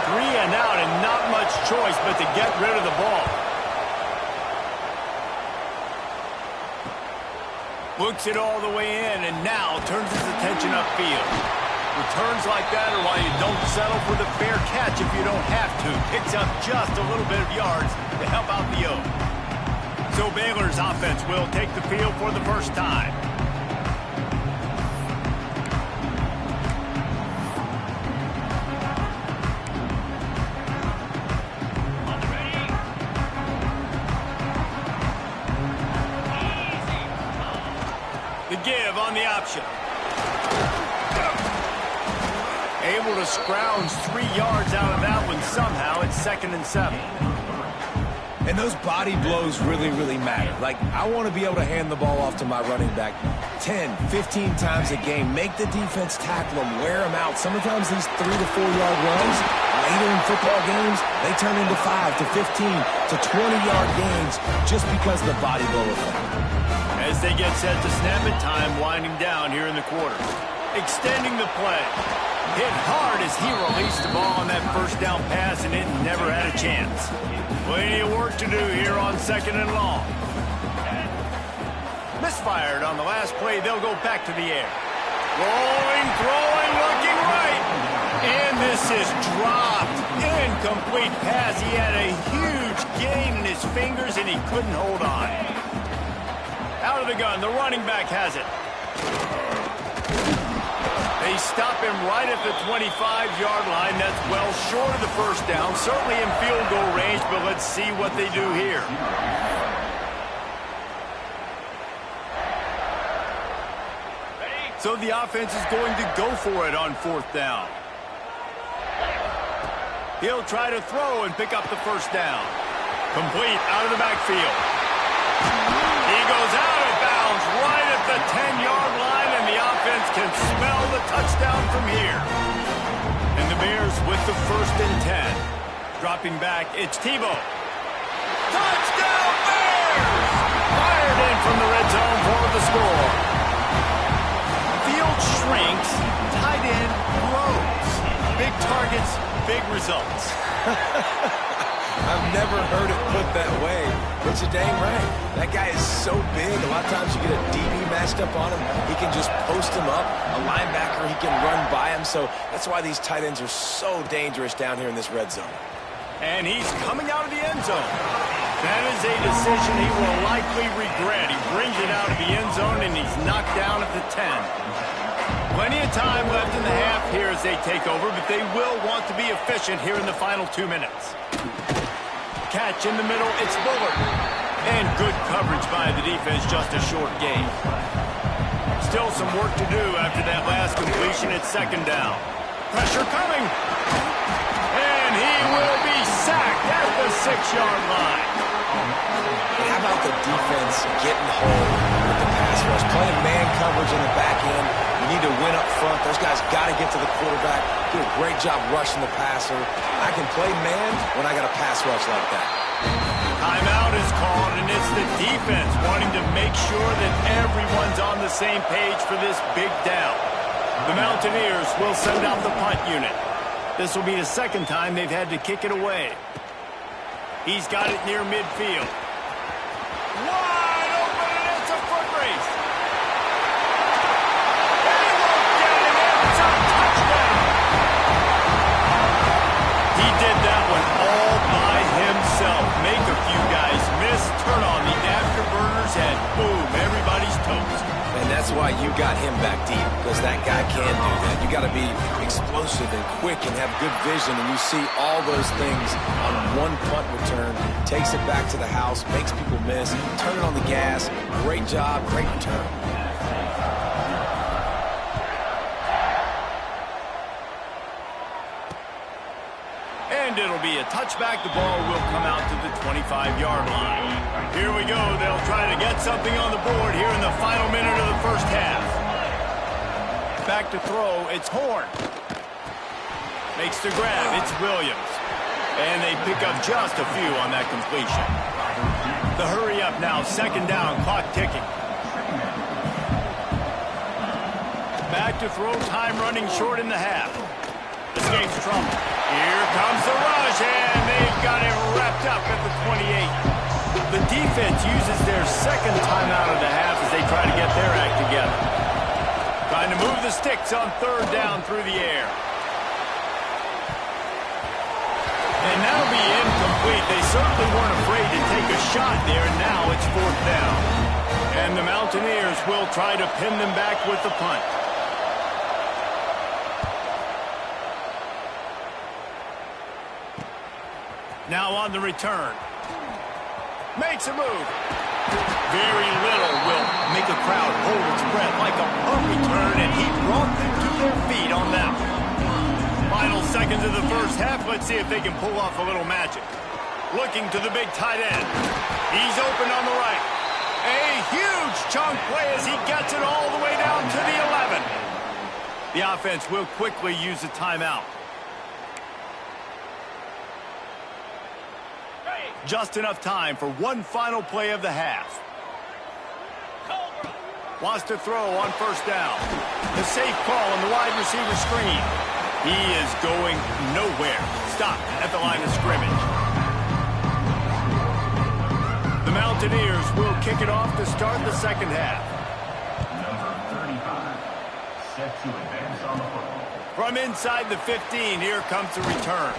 3 and out, and not much choice but to get rid of the ball. Looks it all the way in, and now turns his attention upfield. Returns like that are why you don't settle for the fair catch if you don't have to. Picks up just a little bit of yards to help out the O. So Baylor's offense will take the field for the first time. The give on the option. Able to scrounge 3 yards out of that one somehow. It's 2nd and 7. And those body blows really, really matter. I want to be able to hand the ball off to my running back 10, 15 times a game. Make the defense tackle them, wear them out. Sometimes these 3 to 4 yard runs, later in football games, they turn into 5 to 15 to 20-yard gains just because of the body blow effect. As they get set to snap it, time winding down here in the quarter. Extending the play. Hit hard as he released the ball on that first down pass, and it never had a chance. Plenty of work to do here on 2nd and long. Misfired on the last play. They'll go back to the air. Rolling, throwing, looking right. And this is dropped. Incomplete pass. He had a huge gain in his fingers, and he couldn't hold on. Out of the gun, the running back has it. They stop him right at the 25-yard line. That's well short of the first down. Certainly in field goal range, but let's see what they do here. So the offense is going to go for it on 4th down. He'll try to throw and pick up the first down. Complete out of the backfield. He goes out of bounds right at the 10-yard line, and the offense can smell the touchdown from here. And the Bears with the 1st and 10. Dropping back, it's Tebow. Touchdown Bears! Fired in from the red zone for the score. Field shrinks, tight end grows. Big targets, big results. I've never heard it put that way, but you're dang right. That guy is so big. A lot of times you get a DB matched up on him. He can just post him up. A linebacker, he can run by him. So that's why these tight ends are so dangerous down here in this red zone. And he's coming out of the end zone. That is a decision he will likely regret. He brings it out of the end zone, and he's knocked down at the 10. Plenty of time left in the half here as they take over, but they will want to be efficient here in the final 2 minutes. Catch in the middle, it's Bullard. And good coverage by the defense, just a short gain. Still some work to do after that last completion at 2nd down. Pressure coming. And he will be sacked at the 6-yard line. How about the defense getting home with the pass rush? Playing man coverage in the back end. You need to win up front. Those guys got to get to the quarterback. Do a great job rushing the passer. I can play man when I got a pass rush like that. Timeout is called, and it's the defense wanting to make sure that everyone's on the same page for this big down. The Mountaineers will send out the punt unit. This will be the second time they've had to kick it away. He's got it near midfield. Wide open, and it's a foot race. And he won't get it, and it's a touchdown. He did that one all by himself. Make a few guys miss, turn on the afterburners, and boom, everybody's toast. And that's why you got him back deep, because that guy can do that. You got to be explosive and quick and have good vision, and you see all those things on one punt return. Takes it back to the house, makes people miss, turn it on the gas. Great job, great return. And it'll be a touchback. The ball will come out to the 25-yard line. Here we go. They'll try to get something on the board here in the final minute of the first half. Back to throw. It's Horn. Makes the grab. It's Williams. And they pick up just a few on that completion. The hurry up now. Second down. Clock ticking. Back to throw. Time running short in the half. Escapes trouble. Here comes the rush, and they've got it wrapped up at the 28. The defense uses their second timeout of the half as they try to get their act together. Trying to move the sticks on third down through the air. And that'll be incomplete. They certainly weren't afraid to take a shot there, and now it's fourth down. And the Mountaineers will try to pin them back with the punt. Now on the return. Makes a move. Very little will make a crowd hold its breath like a punt return, and he brought them to their feet on that one. Final seconds of the first half. Let's see if they can pull off a little magic. Looking to the big tight end. He's open on the right. A huge chunk play as he gets it all the way down to the 11. The offense will quickly use a timeout. Just enough time for one final play of the half. Wants to throw on first down. The safe call on the wide receiver screen. He is going nowhere. Stopped at the line of scrimmage. The Mountaineers will kick it off to start the second half. Number 35, set to advance on the football. From inside the 15, here comes the return.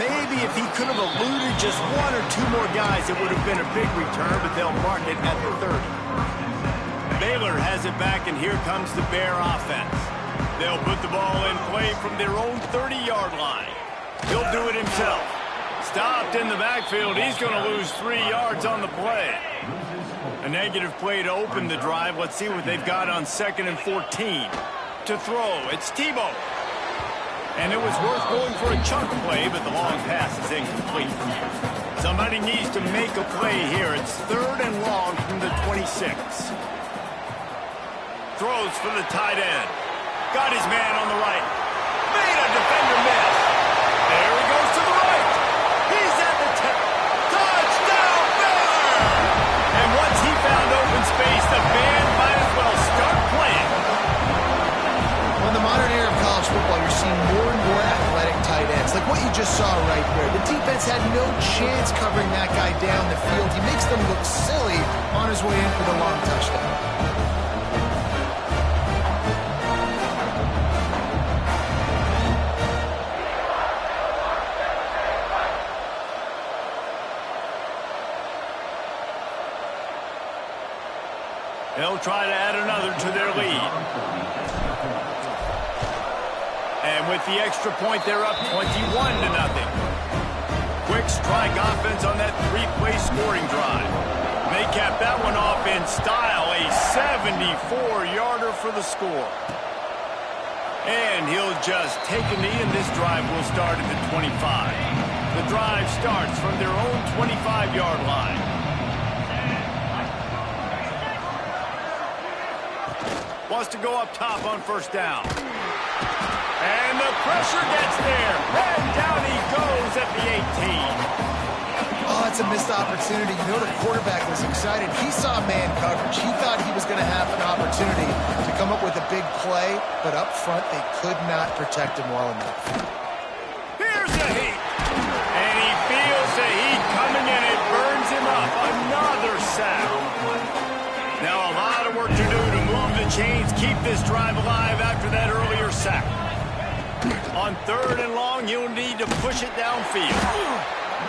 Maybe if he could have eluded just one or two more guys, it would have been a big return, but they'll mark it at the 30. Baylor has it back, and here comes the Bear offense. They'll put the ball in play from their own 30-yard line. He'll do it himself. Stopped in the backfield. He's going to lose 3 yards on the play. A negative play to open the drive. Let's see what they've got on 2nd and 14. To throw, it's Tebow. And it was worth going for a chunk play, but the long pass is incomplete. Somebody needs to make a play here. It's 3rd and long from the 26. Throws for the tight end. Got his man on the right. Made a defender miss. There he goes to the right. He's at the 10. Touchdown, Baylor! And once he found open space, the band might as well start playing. Well, in the modern era of college football, you're seeing more and more athletic tight ends, like what you just saw right there. The defense had no chance covering that guy down the field. He makes them look silly on his way in for the long touchdown. They'll try to add another to their lead. And with the extra point, they're up 21-0. Quick strike offense on that 3-play scoring drive. They capped that one off in style, a 74-yarder for the score. And he'll just take a knee, and this drive will start at the 25. The drive starts from their own 25-yard line. Wants to go up top on first down. And the pressure gets there. And down he goes at the 18. Oh, it's that's a missed opportunity. You know the quarterback was excited. He saw man coverage. He thought he was going to have an opportunity to come up with a big play, but up front they could not protect him well enough. Here's the heat. And he feels the heat coming and it burns him up. Another sack. Now a lot of work to do to move the chains, keep this drive alive after that earlier sack. On 3rd and long, you'll need to push it downfield.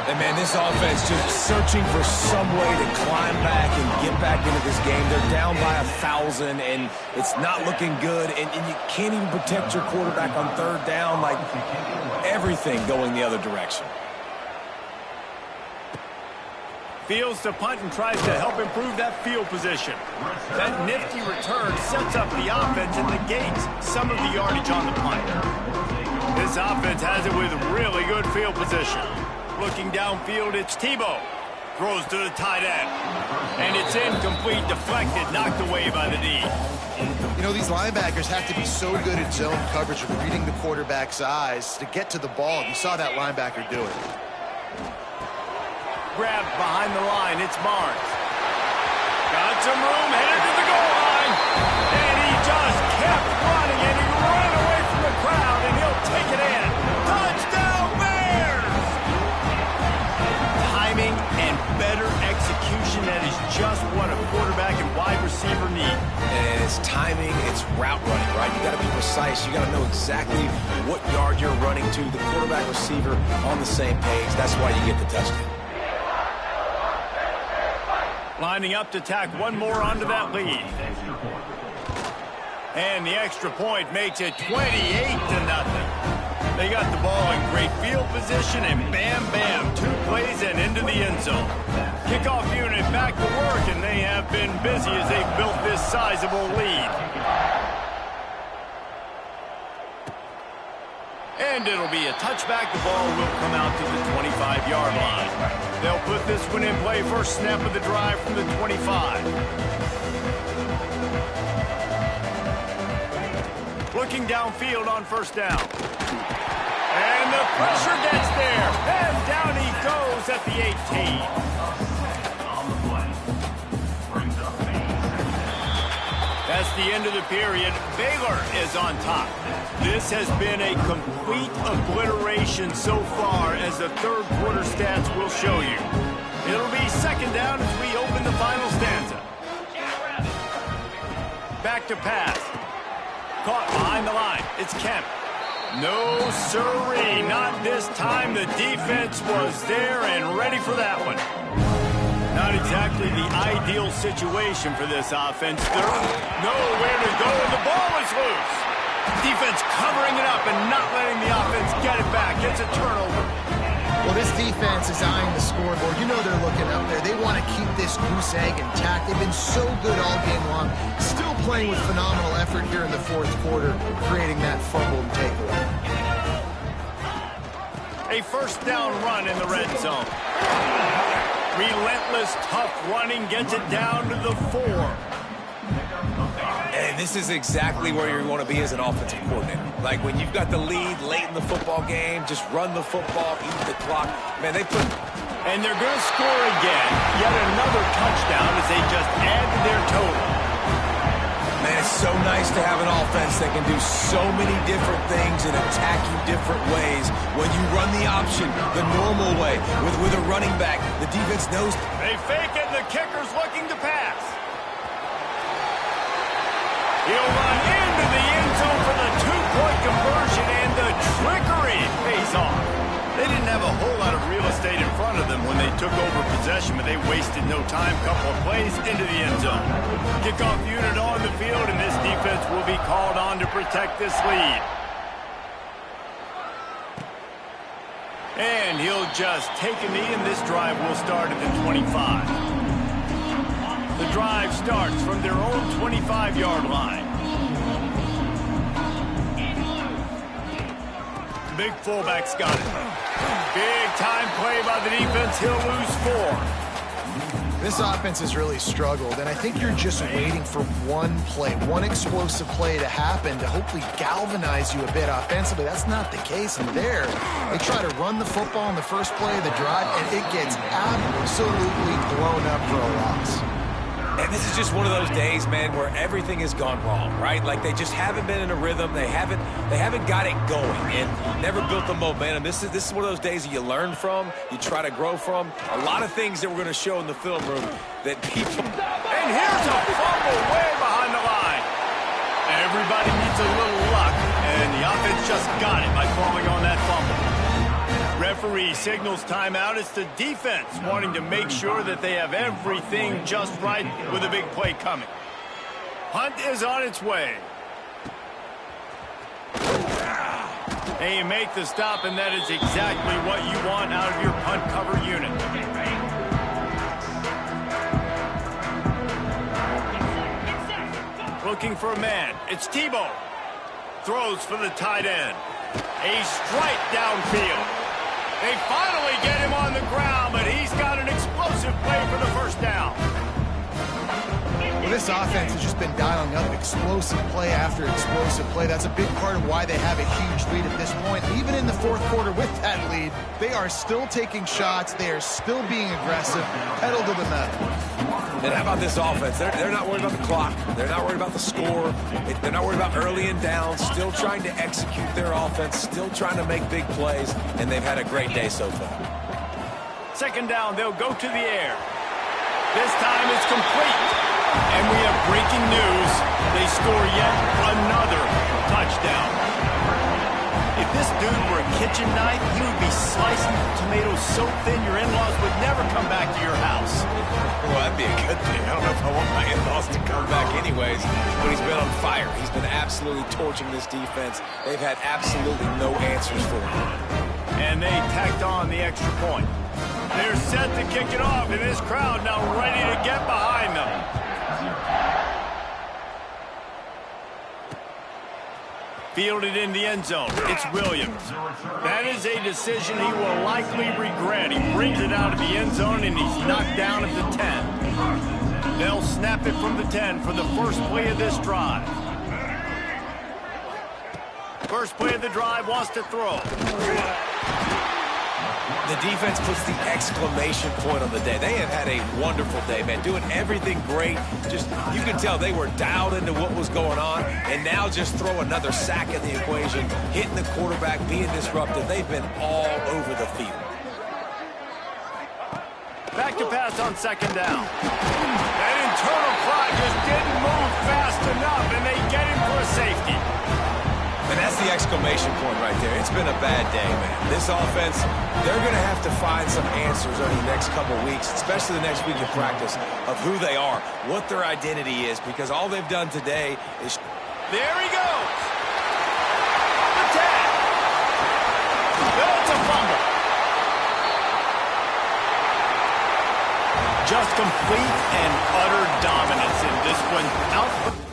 And, man, this offense just searching for some way to climb back and get back into this game. They're down by 1,000, and it's not looking good. And you can't even protect your quarterback on 3rd down. Like, everything going the other direction. Fields to punt and tries to help improve that field position. That nifty return sets up the offense and negates some of the yardage on the punt. This offense has it with really good field position. Looking downfield, it's Tebow. Throws to the tight end. And it's incomplete, deflected, knocked away by the D. You know, these linebackers have to be so good at zone coverage of reading the quarterback's eyes to get to the ball. You saw that linebacker do it. Grabbed behind the line, it's Barnes. Got some room, headed to the goal line. And he just kept running, and he ran away from the crowd, and he'll take it in. Touchdown, Bears! Timing and better execution, that is just what a quarterback and wide receiver need. And it's timing, it's route running, right? You got to be precise. You got to know exactly what yard you're running to. The quarterback receiver on the same page. That's why you get the touchdown. Lining up to tack one more onto that lead. And the extra point makes it 28-0. They got the ball in great field position, and bam, bam, 2 plays and into the end zone. Kickoff unit back to work, and they have been busy as they've built this sizable lead. And it'll be a touchback. The ball will come out to the 25-yard line. They'll put this one in play. First snap of the drive from the 25. Looking downfield on 1st down. And the pressure gets there. And down he goes at the 18. That's the end of the period. Baylor is on top. This has been a complete obliteration so far, as the 3rd quarter stats will show you. It'll be 2nd down as we open the final stanza. Back to pass. Caught behind the line. It's Kemp. No sirree, not this time. The defense was there and ready for that one. Not exactly the ideal situation for this offense. There's nowhere to go, and the ball is loose. Defense covering it up and not letting the offense get it back. It's a turnover. Well, this defense is eyeing the scoreboard. You know they're looking up there. They want to keep this goose egg intact. They've been so good all game long. Still playing with phenomenal effort here in the 4th quarter, creating that fumble and takeaway. A 1st down run in the red zone. Relentless, tough running gets it down to the 4. And this is exactly where you want to be as an offensive coordinator. Like, when you've got the lead late in the football game, just run the football, eat the clock. Man, they put... And they're going to score again. Yet another touchdown as they just add to their total. Man, it's so nice to have an offense that can do so many different things and attack you different ways. When you run the option, the normal way, with a running back, the defense knows. They fake it, and the kicker's looking to pass. He'll run into the end zone for the 2-point conversion, and the trickery pays off. They didn't have a whole lot of real estate in front of them when they took over possession, but they wasted no time. Couple of plays into the end zone. Kickoff unit on the field, and this defense will be called on to protect this lead. And he'll just take a knee, and this drive will start at the 25. The drive starts from their own 25-yard line. Big fullback's got it. Big time play by the defense. He'll lose 4. This offense has really struggled, and I think you're just waiting for one play, one explosive play to happen to hopefully galvanize you a bit offensively. That's not the case, and there, they try to run the football in the first play of the drive, and it gets absolutely blown up for a loss. And this is just one of those days, man, where everything has gone wrong, right? Like they just haven't been in a rhythm. They haven't got it going and never built the momentum. This is one of those days that you learn from, you try to grow from. A lot of things that we're going to show in the film room that people... And here's a fumble way behind the line. Everybody needs a little luck, and the offense just got it by falling on that fumble. Referee signals timeout. It's the defense wanting to make sure that they have everything just right with a big play coming. Punt is on its way. And you make the stop, and that is exactly what you want out of your punt cover unit. Looking for a man. It's Tebow. Throws for the tight end. A strike downfield. They finally get him on the ground, but he's got an explosive play for the first down. Well, this offense has just been dialing up explosive play after explosive play. That's a big part of why they have a huge lead at this point. Even in the fourth quarter with that lead, they are still taking shots. They are still being aggressive, pedal to the metal. And how about this offense? They're not worried about the clock. They're not worried about the score. They're not worried about early and down. Still trying to execute their offense. Still trying to make big plays. And they've had a great day so far. Second down, they'll go to the air. This time it's complete. And we have breaking news. They score yet another touchdown. If this dude were a kitchen knife, he would be slicing tomatoes so thin your in-laws would never come back to your house. Well, that'd be a good thing. I don't know if I want my in-laws to come back anyways, but he's been on fire. He's been absolutely torching this defense. They've had absolutely no answers for him. And they tacked on the extra point. They're set to kick it off, and this crowd now ready to get behind them. Fielded in the end zone. It's Williams. That is a decision he will likely regret. He brings it out of the end zone, and he's knocked down at the 10. They'll snap it from the 10 for the first play of this drive. First play of the drive, wants to throw. The defense puts the exclamation point on the day. They have had a wonderful day, man, doing everything great. Just, you can tell they were dialed into what was going on, and now just throw another sack in the equation, hitting the quarterback, being disruptive. They've been all over the field. Back to pass on second down. That internal clock just didn't move fast enough, and they get him for a safety. And that's the exclamation point right there. It's been a bad day, man. This offense, they're going to have to find some answers over the next couple weeks, especially the next week of practice, of who they are, what their identity is, because all they've done today is... There he goes. The tag. That's a fumble. Just complete and utter dominance in this one. Out.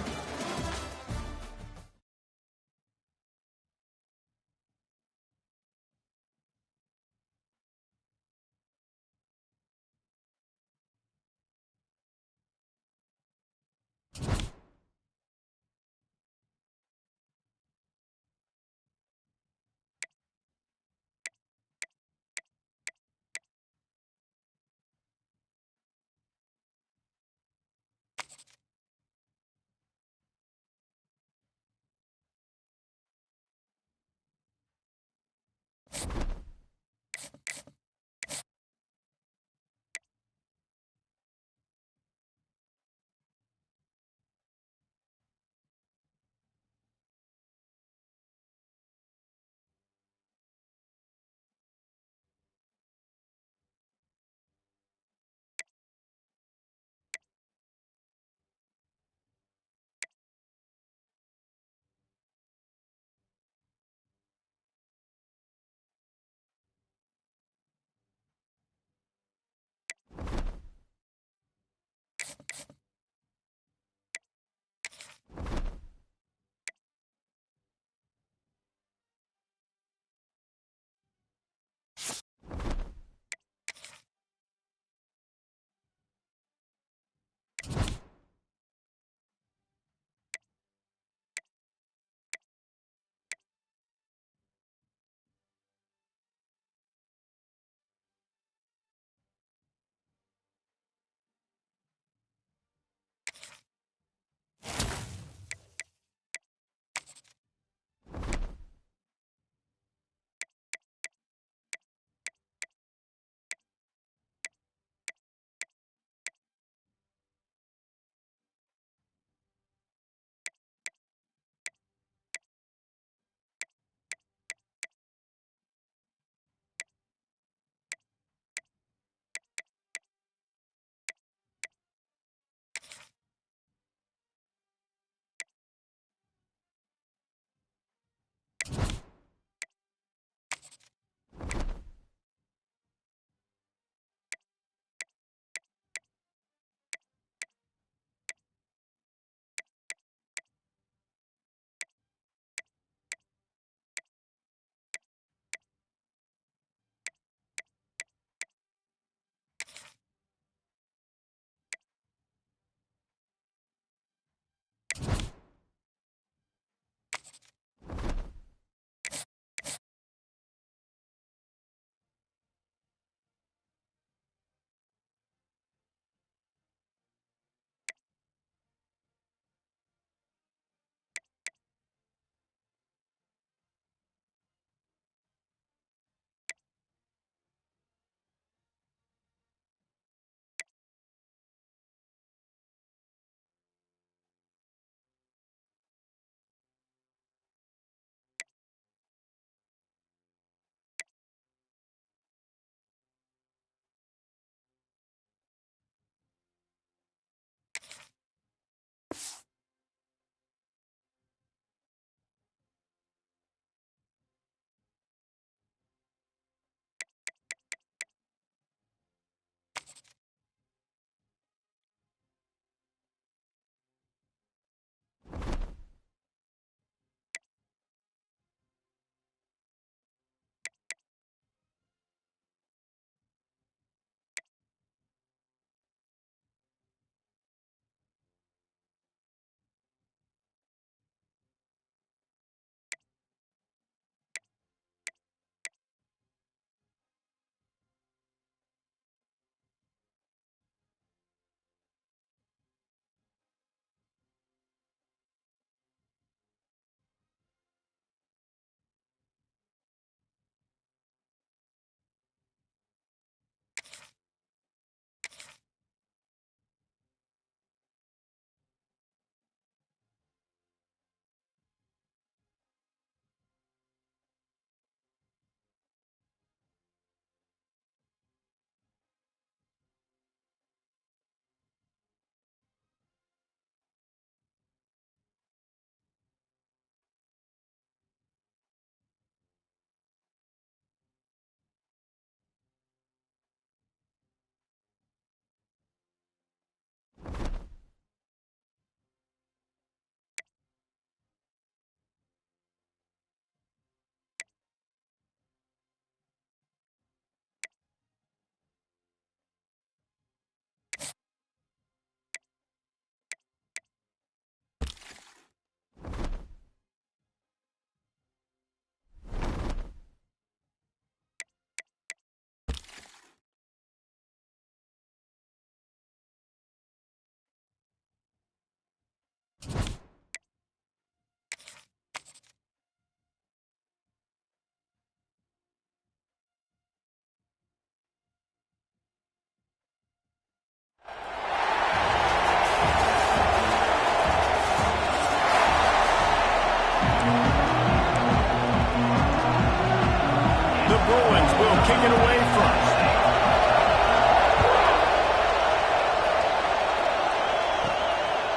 kick it away first.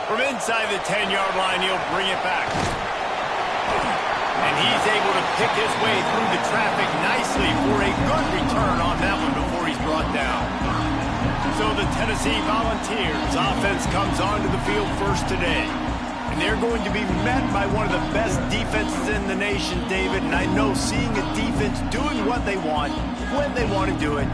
From inside the 10-yard line, he'll bring it back. And he's able to pick his way through the traffic nicely for a good return on that one before he's brought down. So the Tennessee Volunteers offense comes onto the field first today. And they're going to be met by one of the best defenses in the nation, David. And I know seeing a defense doing what they want, when they want to do it,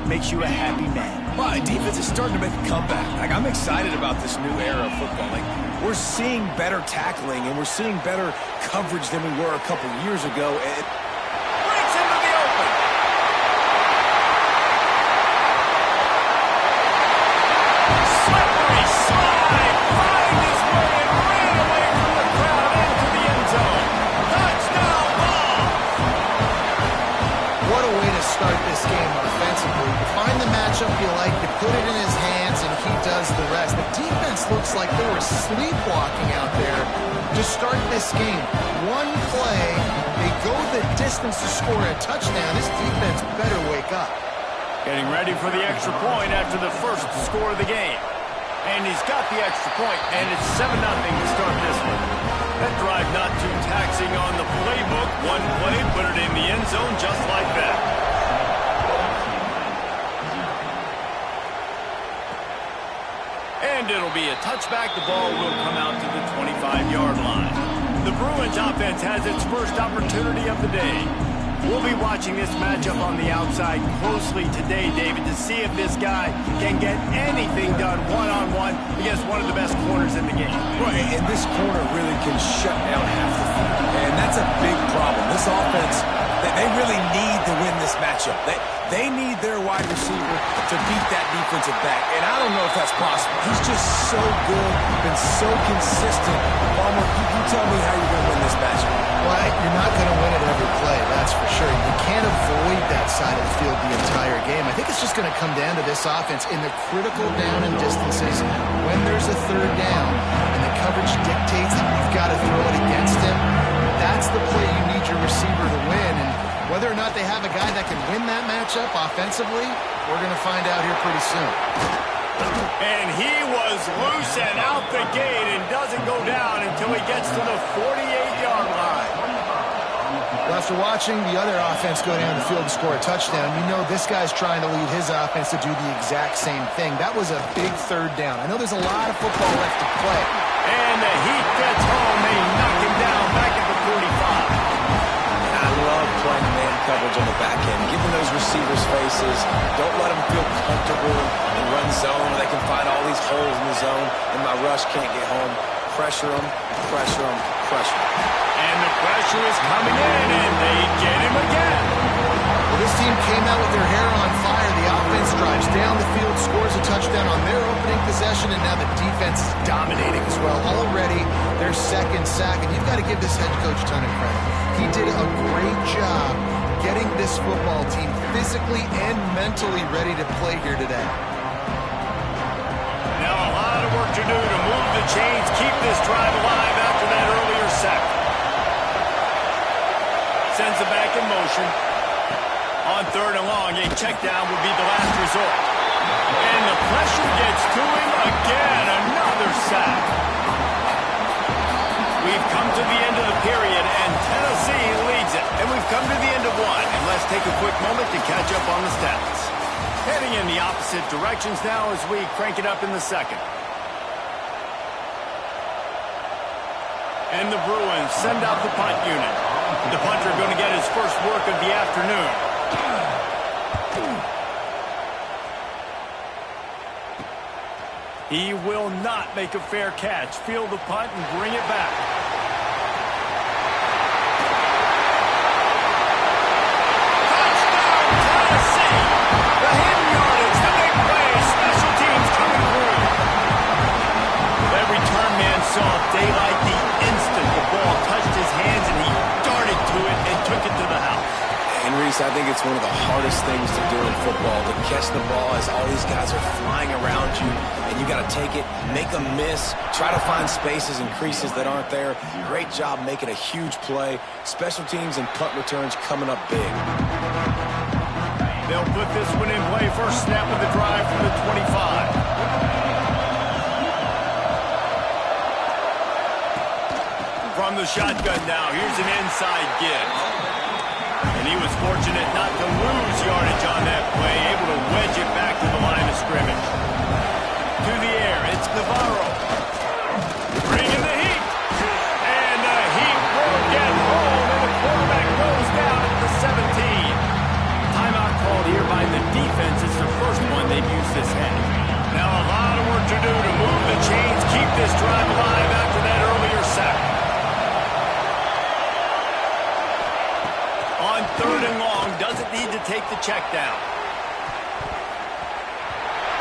makes you a happy man. Well, defense is starting to make a comeback. Like, I'm excited about this new era of football. Like, we're seeing better tackling, and we're seeing better coverage than we were a couple years ago. And breaks into the open. Slippery slide. Find his way and ran away from the crowd into the end zone. Touchdown ball. What a way to start this game offensively. You find the matchup you like, you put it in his hands, and he does the rest. The defense looks like they were sleepwalking out there to start this game. One play, they go the distance to score a touchdown. This defense better wake up. Getting ready for the extra point after the first score of the game. And he's got the extra point, and it's 7-0 to start this one. That drive not too taxing on the playbook. One play, put it in the end zone just like that. And it'll be a touchback. The ball will come out to the 25-yard line. The Bruins offense has its first opportunity of the day. We'll be watching this matchup on the outside closely today, David, to see if this guy can get anything done one-on-one against one of the best corners in the game. right, and this corner really can shut down half the field. And that's a big problem. This offense, they really need to win this matchup. They need their wide receiver to beat that defensive back. And I don't know if that's possible. He's just so good, been so consistent. Palmer, you tell me how you're going to win this matchup. Well, you're not going to win it every play, that's for sure. You can't avoid that side of the field the entire game. I think it's just going to come down to this offense in the critical down and distances when there's a third down and the coverage dictates that you've got to throw it against him. That's the play you need your receiver to win. And whether or not they have a guy that can win that matchup offensively, we're going to find out here pretty soon. And he was loose and out the gate and doesn't go down until he gets to the 48-yard line. Well, after watching the other offense go down the field and score a touchdown, you know this guy's trying to lead his offense to do the exact same thing. That was a big third down. I know there's a lot of football left to play. And the heat gets home. They knock him down back at the 45. I love playing man coverage on the back end, giving those receivers faces. Don't let them feel comfortable and run zone. They can find all these holes in the zone, and my rush can't get home. Pressure them, pressure them, pressure them. And the pressure is coming in, and they get him again. Well, this team came out with their hair on fire. The offense drives down the field, scores a touchdown on their opening possession, and now the defense is dominating as well. Already their second sack, and you've got to give this head coach a ton of credit. He did a great job getting this football team physically and mentally ready to play here today. Now a lot of work to do to move the chains, keep this drive alive after that earlier sack. Sends it back in motion. On third and long, a check down would be the last resort. And the pressure gets to him again. Another sack. We've come to the end of the period, and Tennessee leads it. And we've come to the end of one. And let's take a quick moment to catch up on the stats. Heading in the opposite directions now as we crank it up in the second. And the Bruins send out the punt unit. The punter going to get his first work of the afternoon. He will not make a fair catch. Field the punt and bring it back. Touchdown, Tennessee! The hidden yardage, the big play, special teams coming through. That return man saw daylight the instant the ball touched his hands, and he darted to it and took it to the house. And Reese, I think it's one of the hardest things to do in football, to catch the ball as all these guys are flying around you, and you got to take it, make a miss, try to find spaces and creases that aren't there. Great job making a huge play. Special teams and punt returns coming up big. They'll put this one in play. First snap of the drive from the 25. From the shotgun now, here's an inside give. And he was fortunate not to lose yardage on that play, able to wedge it back to the line of scrimmage. To the air, it's Navarro. Bringing the heat. And the heat will get home, and the quarterback goes down at the 17. Timeout called here by the defense. It's the first one they've used this half. Now a lot of work to do to move the chains, keep this drive alive after that earlier sack. On 3rd and long, doesn't need to take the check down.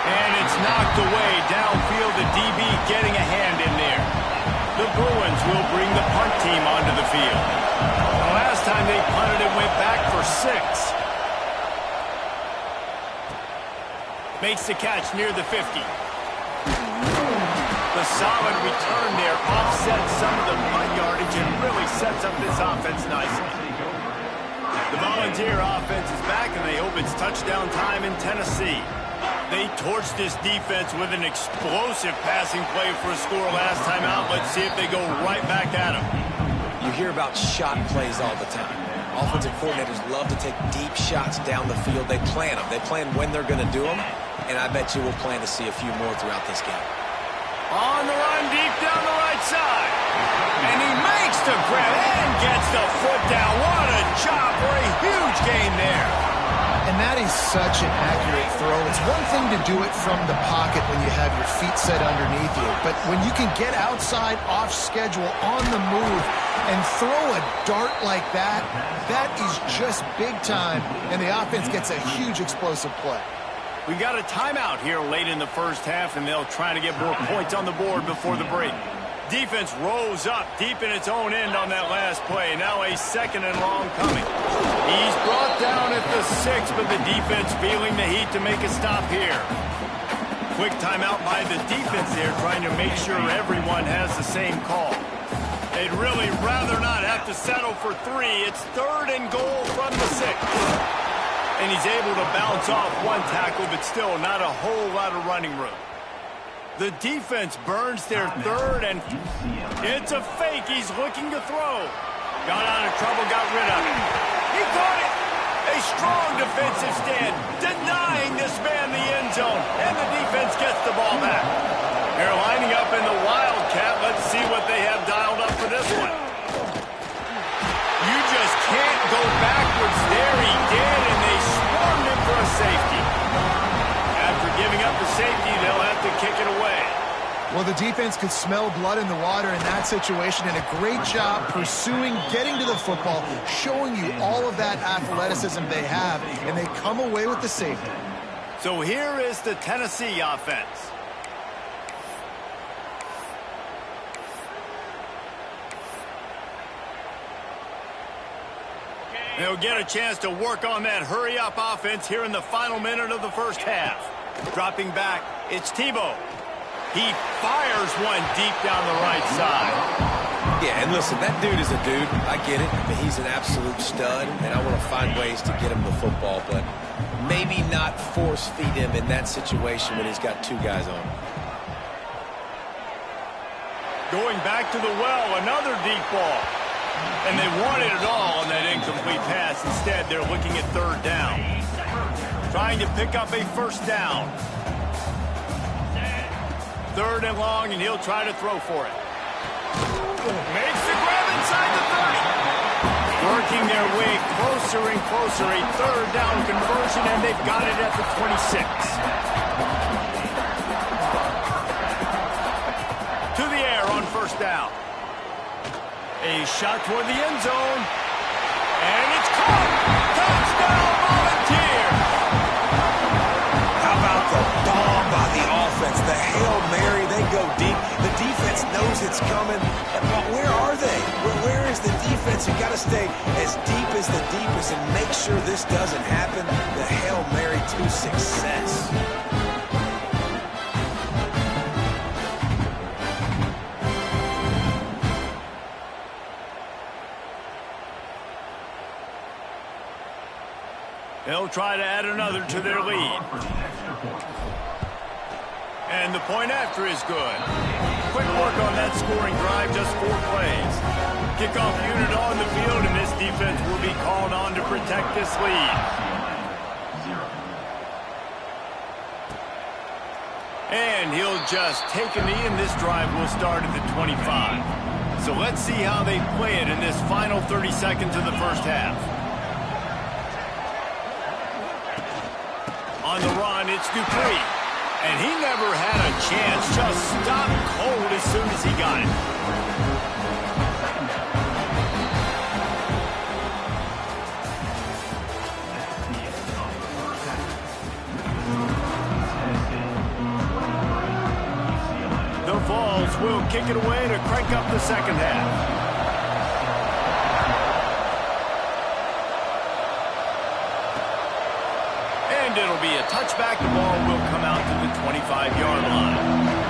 And it's knocked away downfield. The DB getting a hand in there. The Bruins will bring the punt team onto the field. The last time they punted, it went back for 6. Makes the catch near the 50. The solid return there offsets some of the punt yardage and really sets up this offense nicely. The Volunteer offense is back, and they hope it's touchdown time in Tennessee. They torched this defense with an explosive passing play for a score last time out. Let's see if they go right back at them. You hear about shot plays all the time. Offensive coordinators love to take deep shots down the field. They plan them. They plan when they're going to do them, and I bet you we'll plan to see a few more throughout this game. On the run, deep down the right side. And he makes the grab and gets the foot down. What a job for a huge gain there. And that is such an accurate throw. It's one thing to do it from the pocket when you have your feet set underneath you, but when you can get outside, off schedule, on the move, and throw a dart like that, that is just big time, and the offense gets a huge explosive play. We got a timeout here late in the first half, and they'll try to get more points on the board before the break. Defense rose up deep in its own end on that last play. Now a 2nd and long coming. He's brought down at the 6, but the defense feeling the heat to make a stop here. Quick timeout by the defense there, trying to make sure everyone has the same call. They'd really rather not have to settle for 3. It's 3rd and goal from the 6. And he's able to bounce off one tackle, but still not a whole lot of running room. The defense burns their 3rd, and it's a fake. He's looking to throw. Got out of trouble, got rid of it. He caught it. A strong defensive stand, denying this man the end zone, and the defense gets the ball back. They're lining up in the Wildcat. Let's see what they have dialed up for this one. You just can't go backwards there. He did, and they swarmed him for a safety. After giving up the safety, they'll have to kick it away. Well, the defense could smell blood in the water in that situation, and a great job pursuing, getting to the football, showing you all of that athleticism they have, and they come away with the safety. So here is the Tennessee offense. They'll get a chance to work on that hurry-up offense here in the final minute of the first half. Dropping back, it's Tebow. He fires one deep down the right side. Yeah, and listen, that dude is a dude. I get it. I mean, he's an absolute stud, and I want to find ways to get him the football, but maybe not force-feed him in that situation when he's got 2 guys on him. Going back to the well, another deep ball. And they wanted it all on that incomplete pass. Instead, they're looking at 3rd down. Trying to pick up a 1st down. 3rd and long, and he'll try to throw for it. Makes the grab inside the 30. Working their way closer and closer. A 3rd down conversion, and they've got it at the 26. To the air on 1st down. A shot toward the end zone. And it's caught. Touchdown, Volunteers. How about the bomb by the offense? The Hail Mary, they go deep. The defense knows it's coming. But where are they? Where is the defense? You got to stay as deep as the deepest and make sure this doesn't happen. The Hail Mary to success. They'll try to add another to their lead. And the point after is good. Quick work on that scoring drive, just 4 plays. Kickoff unit on the field, and this defense will be called on to protect this lead. And he'll just take a knee, and this drive will start at the 25. So let's see how they play it in this final 30 seconds of the first half. On the run, it's Dupree. And he never had a chance, just stopped cold as soon as he got it. The Vols will kick it away to crank up the second half. And it'll be a touchback. The ball will come out to the 25-yard line.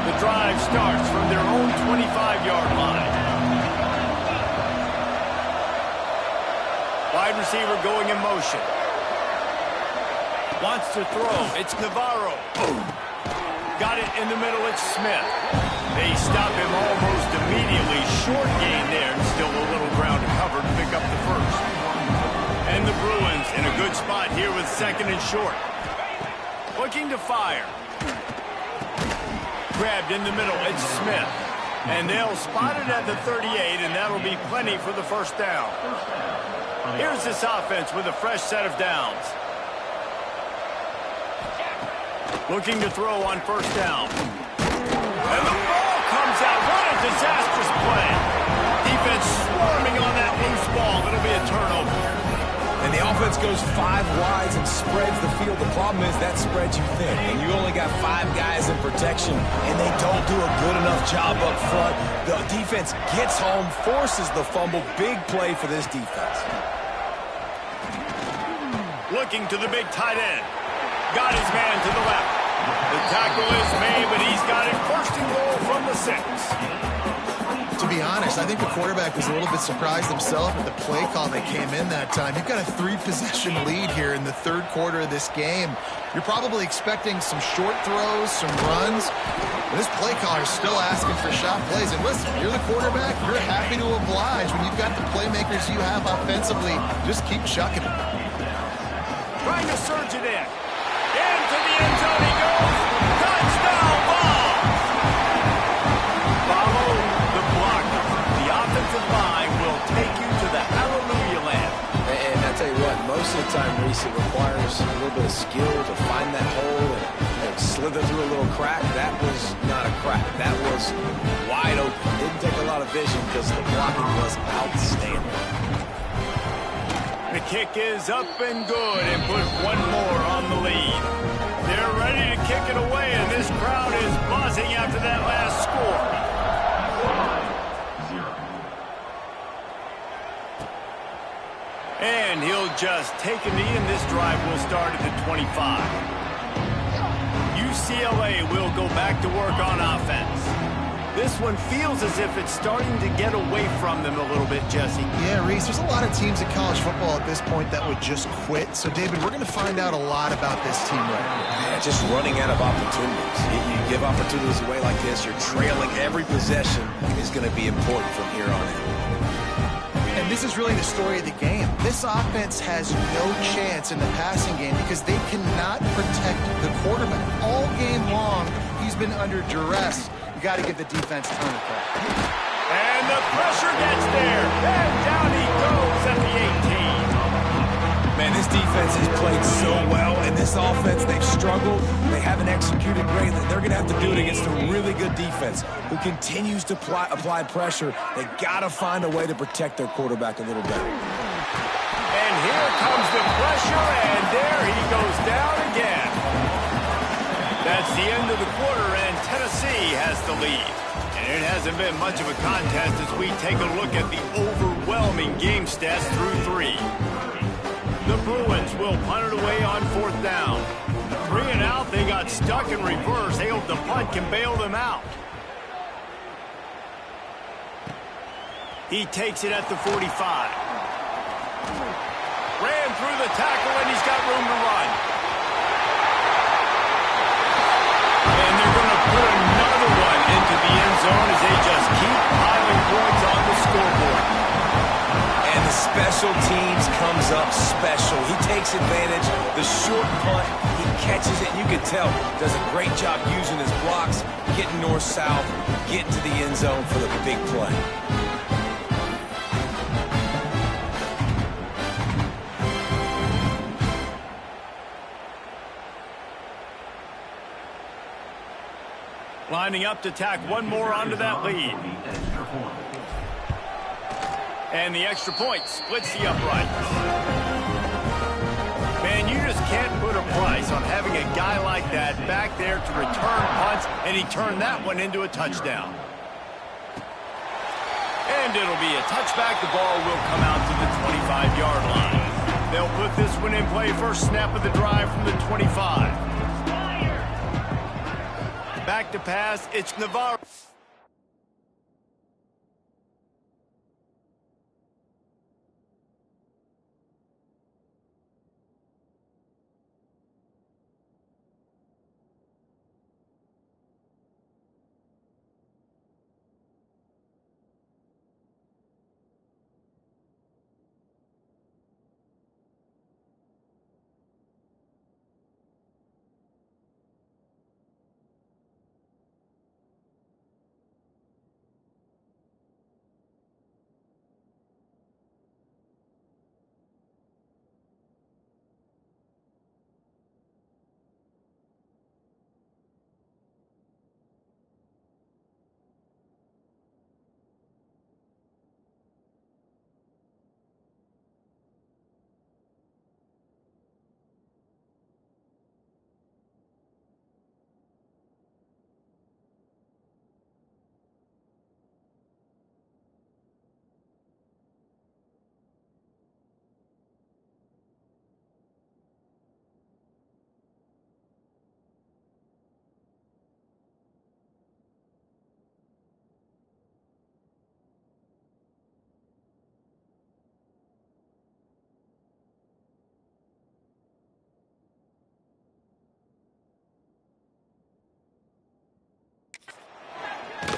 The drive starts from their own 25-yard line. Wide receiver going in motion. Wants to throw. It's Navarro. Got it in the middle. It's Smith. They stop him almost immediately. Short gain there, and still a little ground to cover to pick up the first. And the Bruins in a good spot here with second and short. Looking to fire. Grabbed in the middle, it's Smith. And they'll spot it at the 38, and that'll be plenty for the first down. Here's this offense with a fresh set of downs. Looking to throw on first down. And the ball comes out. What a disastrous play. Defense swarming on that loose ball. It'll be a turnover. And the offense goes 5 wides and spreads the field. The problem is that spreads you thin, and you only got 5 guys in protection, and they don't do a good enough job up front. The defense gets home, forces the fumble. Big play for this defense. Looking to the big tight end. Got his man to the left. The tackle is made, but he's got it first and goal from the 6. To be honest, I think the quarterback was a little bit surprised himself at the play call that came in that time. You've got a 3-possession lead here in the third quarter of this game. You're probably expecting some short throws, some runs. And this play caller is still asking for shot plays. And listen, you're the quarterback. You're happy to oblige. When you've got the playmakers you have offensively, just keep chucking it. Trying to surge it in. Into the end zone he goes. Touchdown ball. Follow the blocker. The offensive line will take you to the hallelujah land. And I tell you what, most of the time, Reese, it requires a little bit of skill to find that hole and slither through a little crack. That was not a crack. That was wide open. Didn't take a lot of vision because the blocking was outstanding. The kick is up and good and put one more on the lead. They're ready to kick it away, and this crowd is buzzing after that last score. And he'll just take a knee, and this drive will start at the 25. UCLA will go back to work on offense. This one feels as if it's starting to get away from them a little bit, Jesse. Yeah, Reese, there's a lot of teams in college football at this point that would just quit. So, David, we're going to find out a lot about this team right now. Yeah, just running out of opportunities. You give opportunities away like this, you're trailing. Every possession is going to be important from here on in. And this is really the story of the game. This offense has no chance in the passing game because they cannot protect the quarterback. All game long, he's been under duress. You got to give the defense a ton of credit. And the pressure gets there. And down he goes at the 18. Man, this defense has played so well, and this offense, they've struggled. They haven't executed great. They're going to have to do it against a really good defense who continues to apply pressure. They got to find a way to protect their quarterback a little better. And here comes the pressure, and there he goes down again. That's the end of the quarter, and Tennessee has the lead. And it hasn't been much of a contest as we take a look at the overwhelming game stats through 3. The Bruins will punt it away on 4th down. 3 and out, they got stuck in reverse. They hope the punt can bail them out. He takes it at the 45. Ran through the tackle, and he's got room to run. And they're going to put another one into the end zone as they just keep piling points on the scoreboard. And the special teams comes up special. He takes advantage. The short punt, he catches it. You can tell, does a great job using his blocks, getting north-south, getting to the end zone for the big play. Lining up to tack one more onto that lead. And the extra point splits the uprights. Man, you just can't put a price on having a guy like that back there to return punts, and he turned that one into a touchdown. And it'll be a touchback. The ball will come out to the 25-yard line. They'll put this one in play first snap of the drive from the 25. Back to pass, it's Navarro.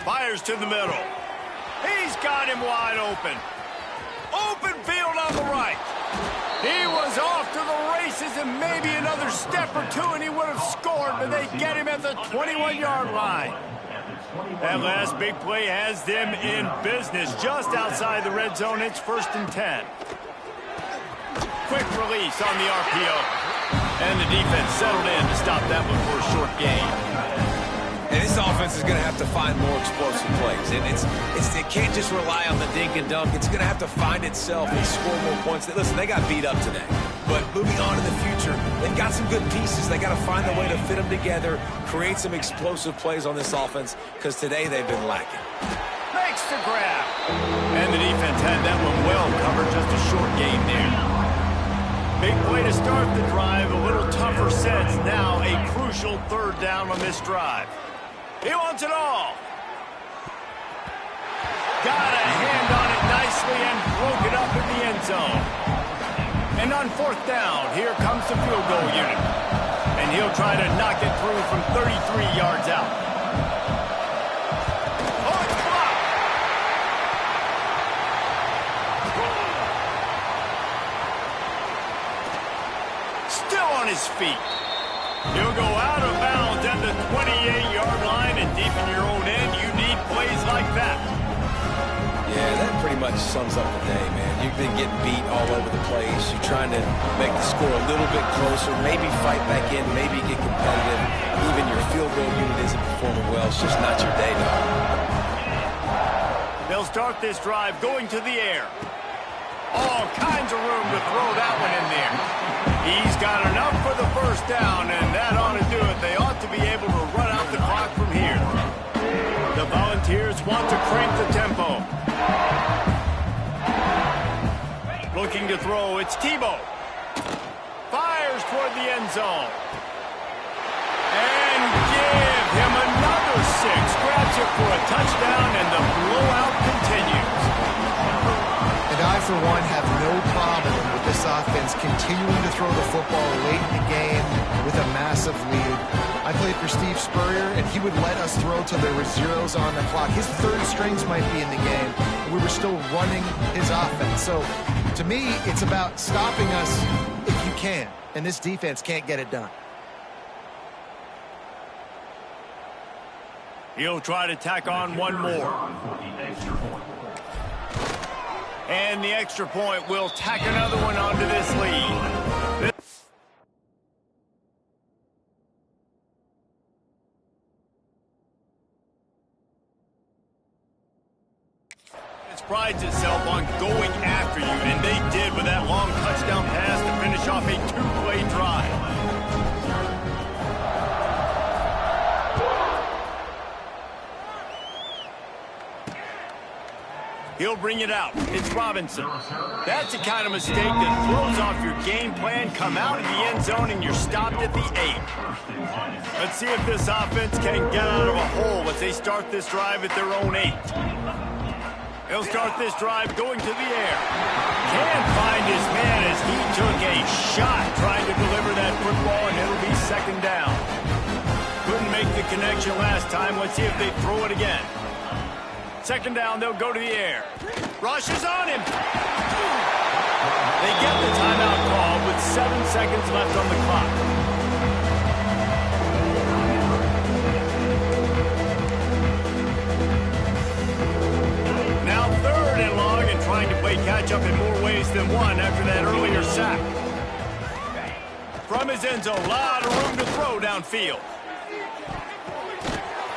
Fires to the middle. He's got him wide open. Open field on the right. He was off to the races and maybe another step or two and he would have scored, but they get him at the 21-yard line. That last big play has them in business just outside the red zone. It's 1st and 10. Quick release on the RPO. And the defense settled in to stop that one for a short gain. And this offense is going to have to find more explosive plays. And it can't just rely on the dink and dunk. It's going to have to find itself and score more points. Listen, they got beat up today. But moving on in the future, they've got some good pieces. They got to find a way to fit them together, create some explosive plays on this offense, because today they've been lacking. Makes the grab. And the defense had that one well covered, just a short gain there. Big play to start the drive, a little tougher sets. Now a crucial 3rd down on this drive. He wants it all. Got a hand on it nicely and broke it up in the end zone. And on 4th down, here comes the field goal unit. And he'll try to knock it through from 33 yards out. Oh, it's blocked. Still on his feet. He'll go out of bounds at the 28-yard line, and deep in your own end, you need plays like that. Yeah, that pretty much sums up the day, man. You've been getting beat all over the place. You're trying to make the score a little bit closer, maybe fight back in, maybe get competitive. Even your field goal unit isn't performing well. It's just not your day, though. They'll start this drive going to the air. All kinds of room to throw that one in there. He's got enough for the 1st down, and that ought to do it. They ought to be able to run out the clock from here. The Volunteers want to crank the tempo. Looking to throw, it's Tebow. Fires toward the end zone. And give him another 6. Grabs it for a touchdown, and the blowout continues. And I've for one, have no problem with this offense continuing to throw the football late in the game with a massive lead. I played for Steve Spurrier, and he would let us throw till there were zeros on the clock. His third strings might be in the game, and we were still running his offense. So, to me, it's about stopping us if you can, and this defense can't get it done. He'll try to tack on one more. And the extra point will tack another one onto this lead. It prides itself on going after you, and they did with that long touchdown pass to finish off a two-play drive. He'll bring it out. It's Robinson. That's the kind of mistake that throws off your game plan. Come out of the end zone and you're stopped at the 8. Let's see if this offense can get out of a hole as they start this drive at their own 8. He'll start this drive going to the air. Can't find his man as he took a shot trying to deliver that football, and it'll be second down. Couldn't make the connection last time. Let's see if they throw it again. Second down, they'll go to the air. Rush is on him. They get the timeout call with 7 seconds left on the clock. Now third and long, and trying to play catch-up in more ways than one after that earlier sack. From his end zone, a lot of room to throw downfield.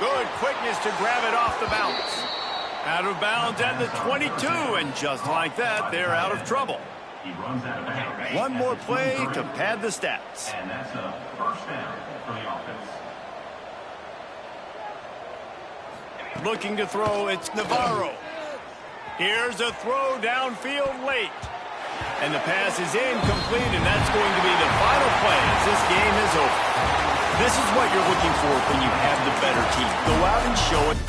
Good quickness to grab it off the bounce. Out of bounds at the 22, and just like that, they're out of trouble. One more play to pad the stats. And that's a first down for the offense. Looking to throw, it's Navarro. Here's a throw downfield late. And the pass is incomplete, and that's going to be the final play as this game is over. This is what you're looking for when you have the better team. Go out and show it.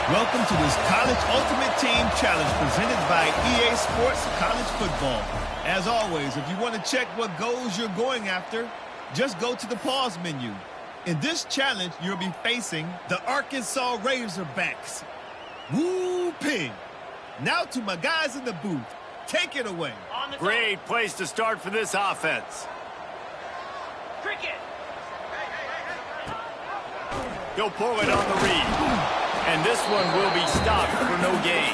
Welcome to this College Ultimate Team Challenge presented by EA Sports College Football. As always, if you want to check what goals you're going after, just go to the pause menu. In this challenge, you'll be facing the Arkansas Razorbacks. Woo-pig! Now to my guys in the booth. Take it away. Great place to start for this offense. Cricket. He'll pull it on the read. And this one will be stopped for no gain.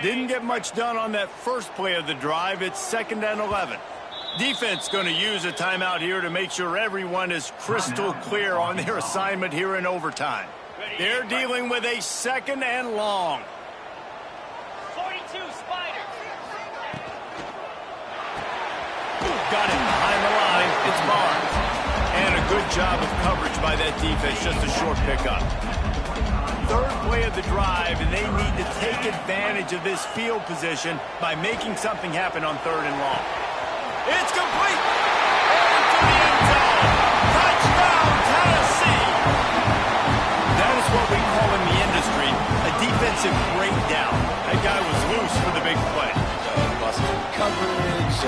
Didn't get much done on that first play of the drive. It's 2nd and 11. Defense going to use a timeout here to make sure everyone is crystal clear on their assignment here in overtime. They're dealing with a 2nd and long. 42 Spiders. Got it behind the line. It's Barnes. And a good job of coverage by that defense. Just a short pickup. 3rd play of the drive, and they need to take advantage of this field position by making something happen on 3rd and long. It's complete. Into the end zone. Touchdown, Tennessee. That is what we call in the industry a defensive breakdown. That guy was loose for the big play. Busted coverage,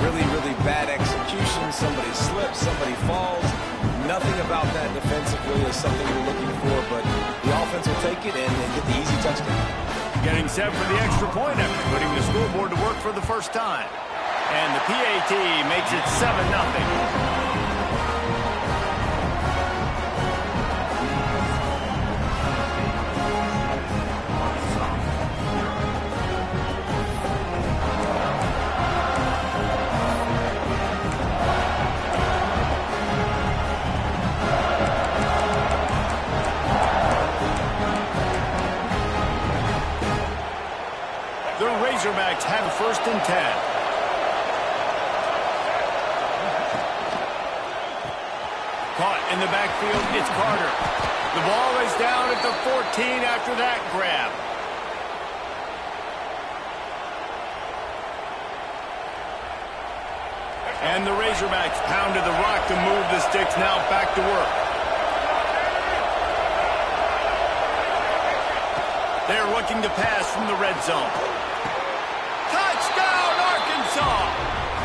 really bad execution. Somebody slips, somebody falls. Nothing about that defensively is something you're looking for, but the offense will take it and get the easy touchdown. Getting set for the extra point after putting the scoreboard to work for the first time. And the PAT makes it 7-0. The Razorbacks have 1st and 10. Caught in the backfield, it's Carter. The ball is down at the 14 after that grab. And the Razorbacks pounded the rock to move the sticks now back to work. They're looking to pass from the red zone. Touchdown, Arkansas!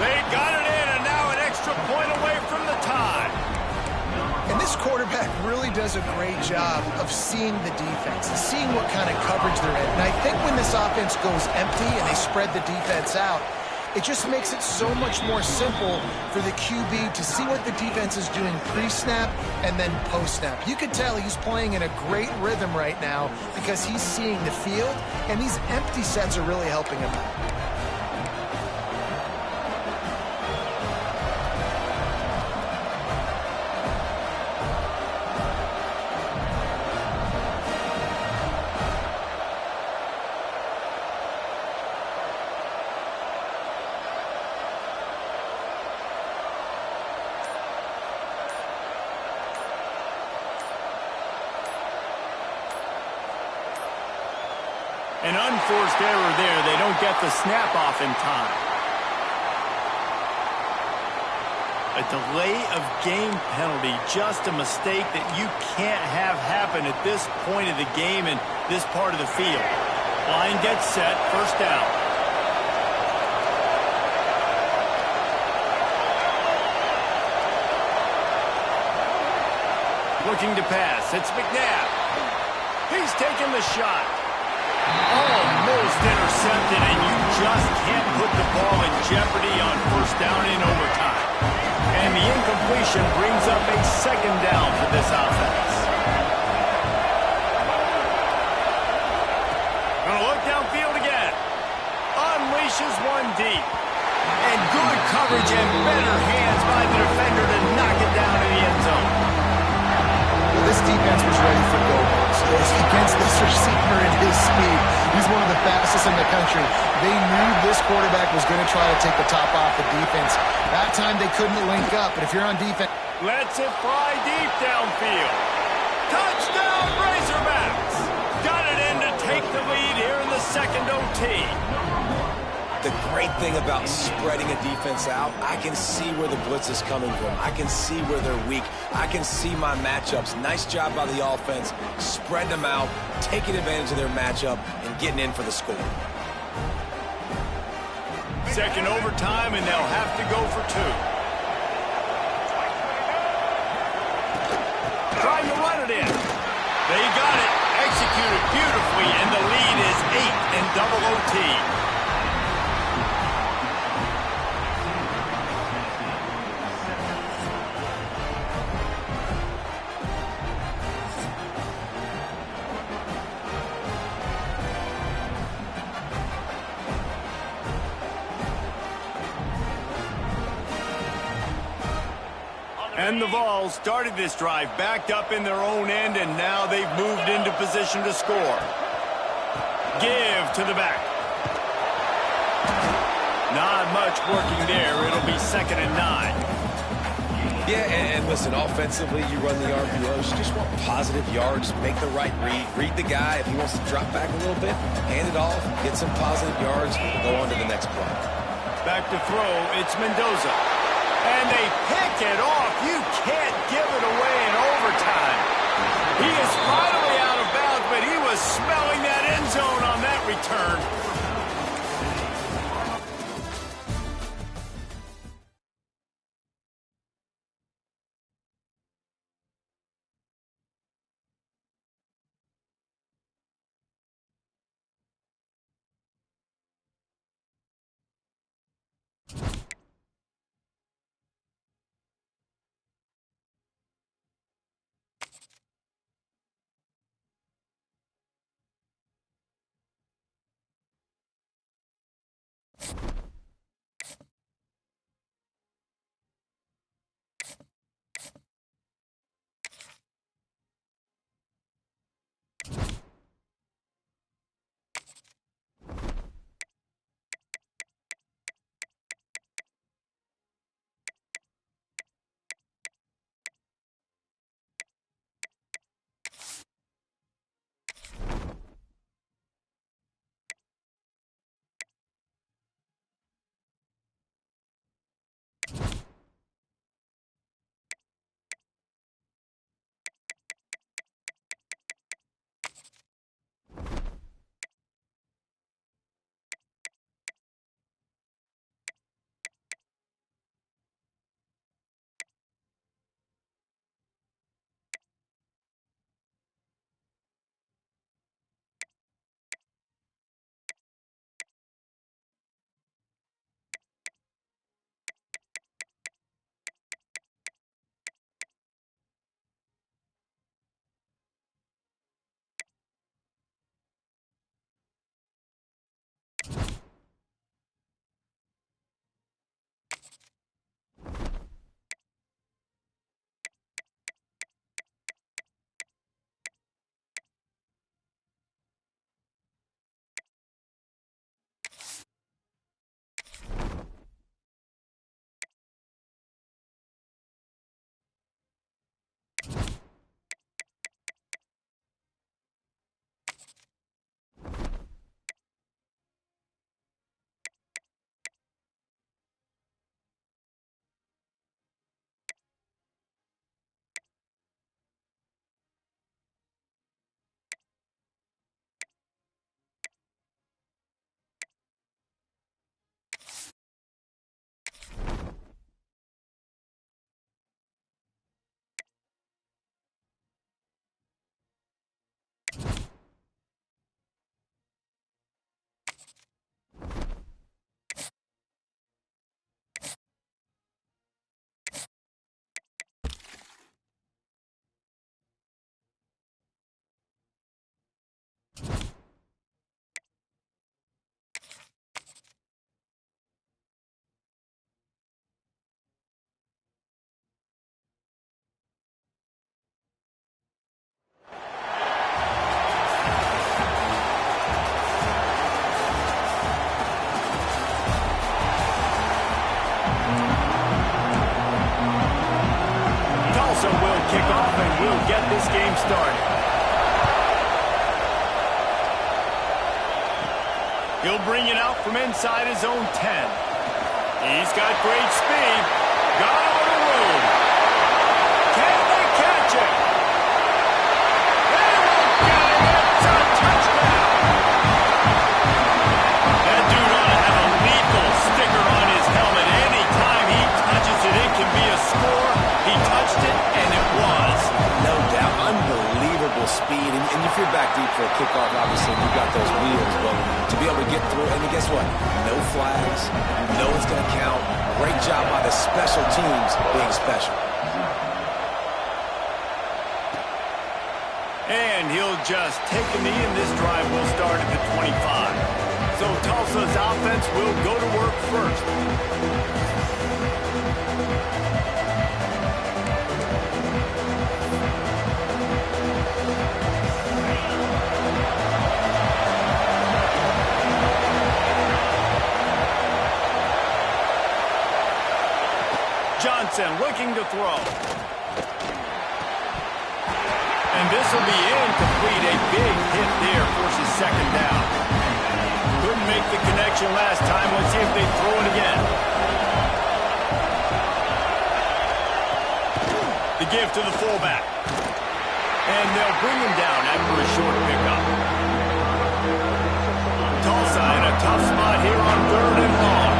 They got it in, and now an extra point away from the tie. And this quarterback really does a great job of seeing the defense and seeing what kind of coverage they're in. And I think when this offense goes empty and they spread the defense out, it just makes it so much more simple for the QB to see what the defense is doing pre-snap and then post-snap. You could tell he's playing in a great rhythm right now because he's seeing the field, and these empty sets are really helping him out. An unforced error there. They don't get the snap off in time. A delay of game penalty, just a mistake that you can't have happen at this point of the game in this part of the field. Line gets set, 1st down. Looking to pass, it's McNabb. He's taking the shot. Almost intercepted, and you just can't put the ball in jeopardy on 1st down in overtime. And the incompletion brings up a 2nd down for this offense. Gonna look downfield again. Unleashes one deep. And good coverage and better hands by the defender to knock it down in the end zone. Well, this defense was ready for go balls against this receiver at his speed. He's one of the fastest in the country. They knew this quarterback was going to try to take the top off the defense. That time they couldn't link up, but if you're on defense... Lets it fly deep downfield. Touchdown, Razorbacks! Got it in to take the lead here in the second OT. The great thing about spreading a defense out, I can see where the blitz is coming from. I can see where they're weak. I can see my matchups. Nice job by the offense, spreading them out, taking advantage of their matchup, and getting in for the score. Second overtime, and they'll have to go for 2. Trying to run it in. They got it. Executed beautifully, and the lead is 8 in double OT. And the Vols started this drive backed up in their own end, and now they've moved into position to score. Give to the back. Not much working there. It'll be 2nd and 9. Yeah, and listen, offensively, you run the RPOs. You just want positive yards, make the right read the guy. If he wants to drop back a little bit, hand it off, get some positive yards, go on to the next play. Back to throw, it's Mendoza. And they pick it off. You can't give it away in overtime. He is finally out of bounds, but he was smelling that end zone on that return. will get this game started. He'll bring it out from inside his own 10. He's got great speed. Got all the room. Can they catch it? They won't get it. It's a touchdown. That dude ought to have a lethal sticker on his helmet. Anytime he touches it, it can be a score. He touched it, and it was. No doubt. Unbelievable speed. And if you're back deep for a kickoff, obviously you've got those wheels. But to be able to get through, and guess what? No flags. You know it's going to count. Great job by the special teams being special. And he'll just take a knee, and this drive will start at the 25. So Tulsa's offense will go to work first. Johnson looking to throw. And this will be incomplete. A big hit there, forces second down. Couldn't make the connection last time. Let's see if they throw it again. The give to the fullback. And they'll bring him down after a short pickup. Tulsa in a tough spot here on 3rd and long.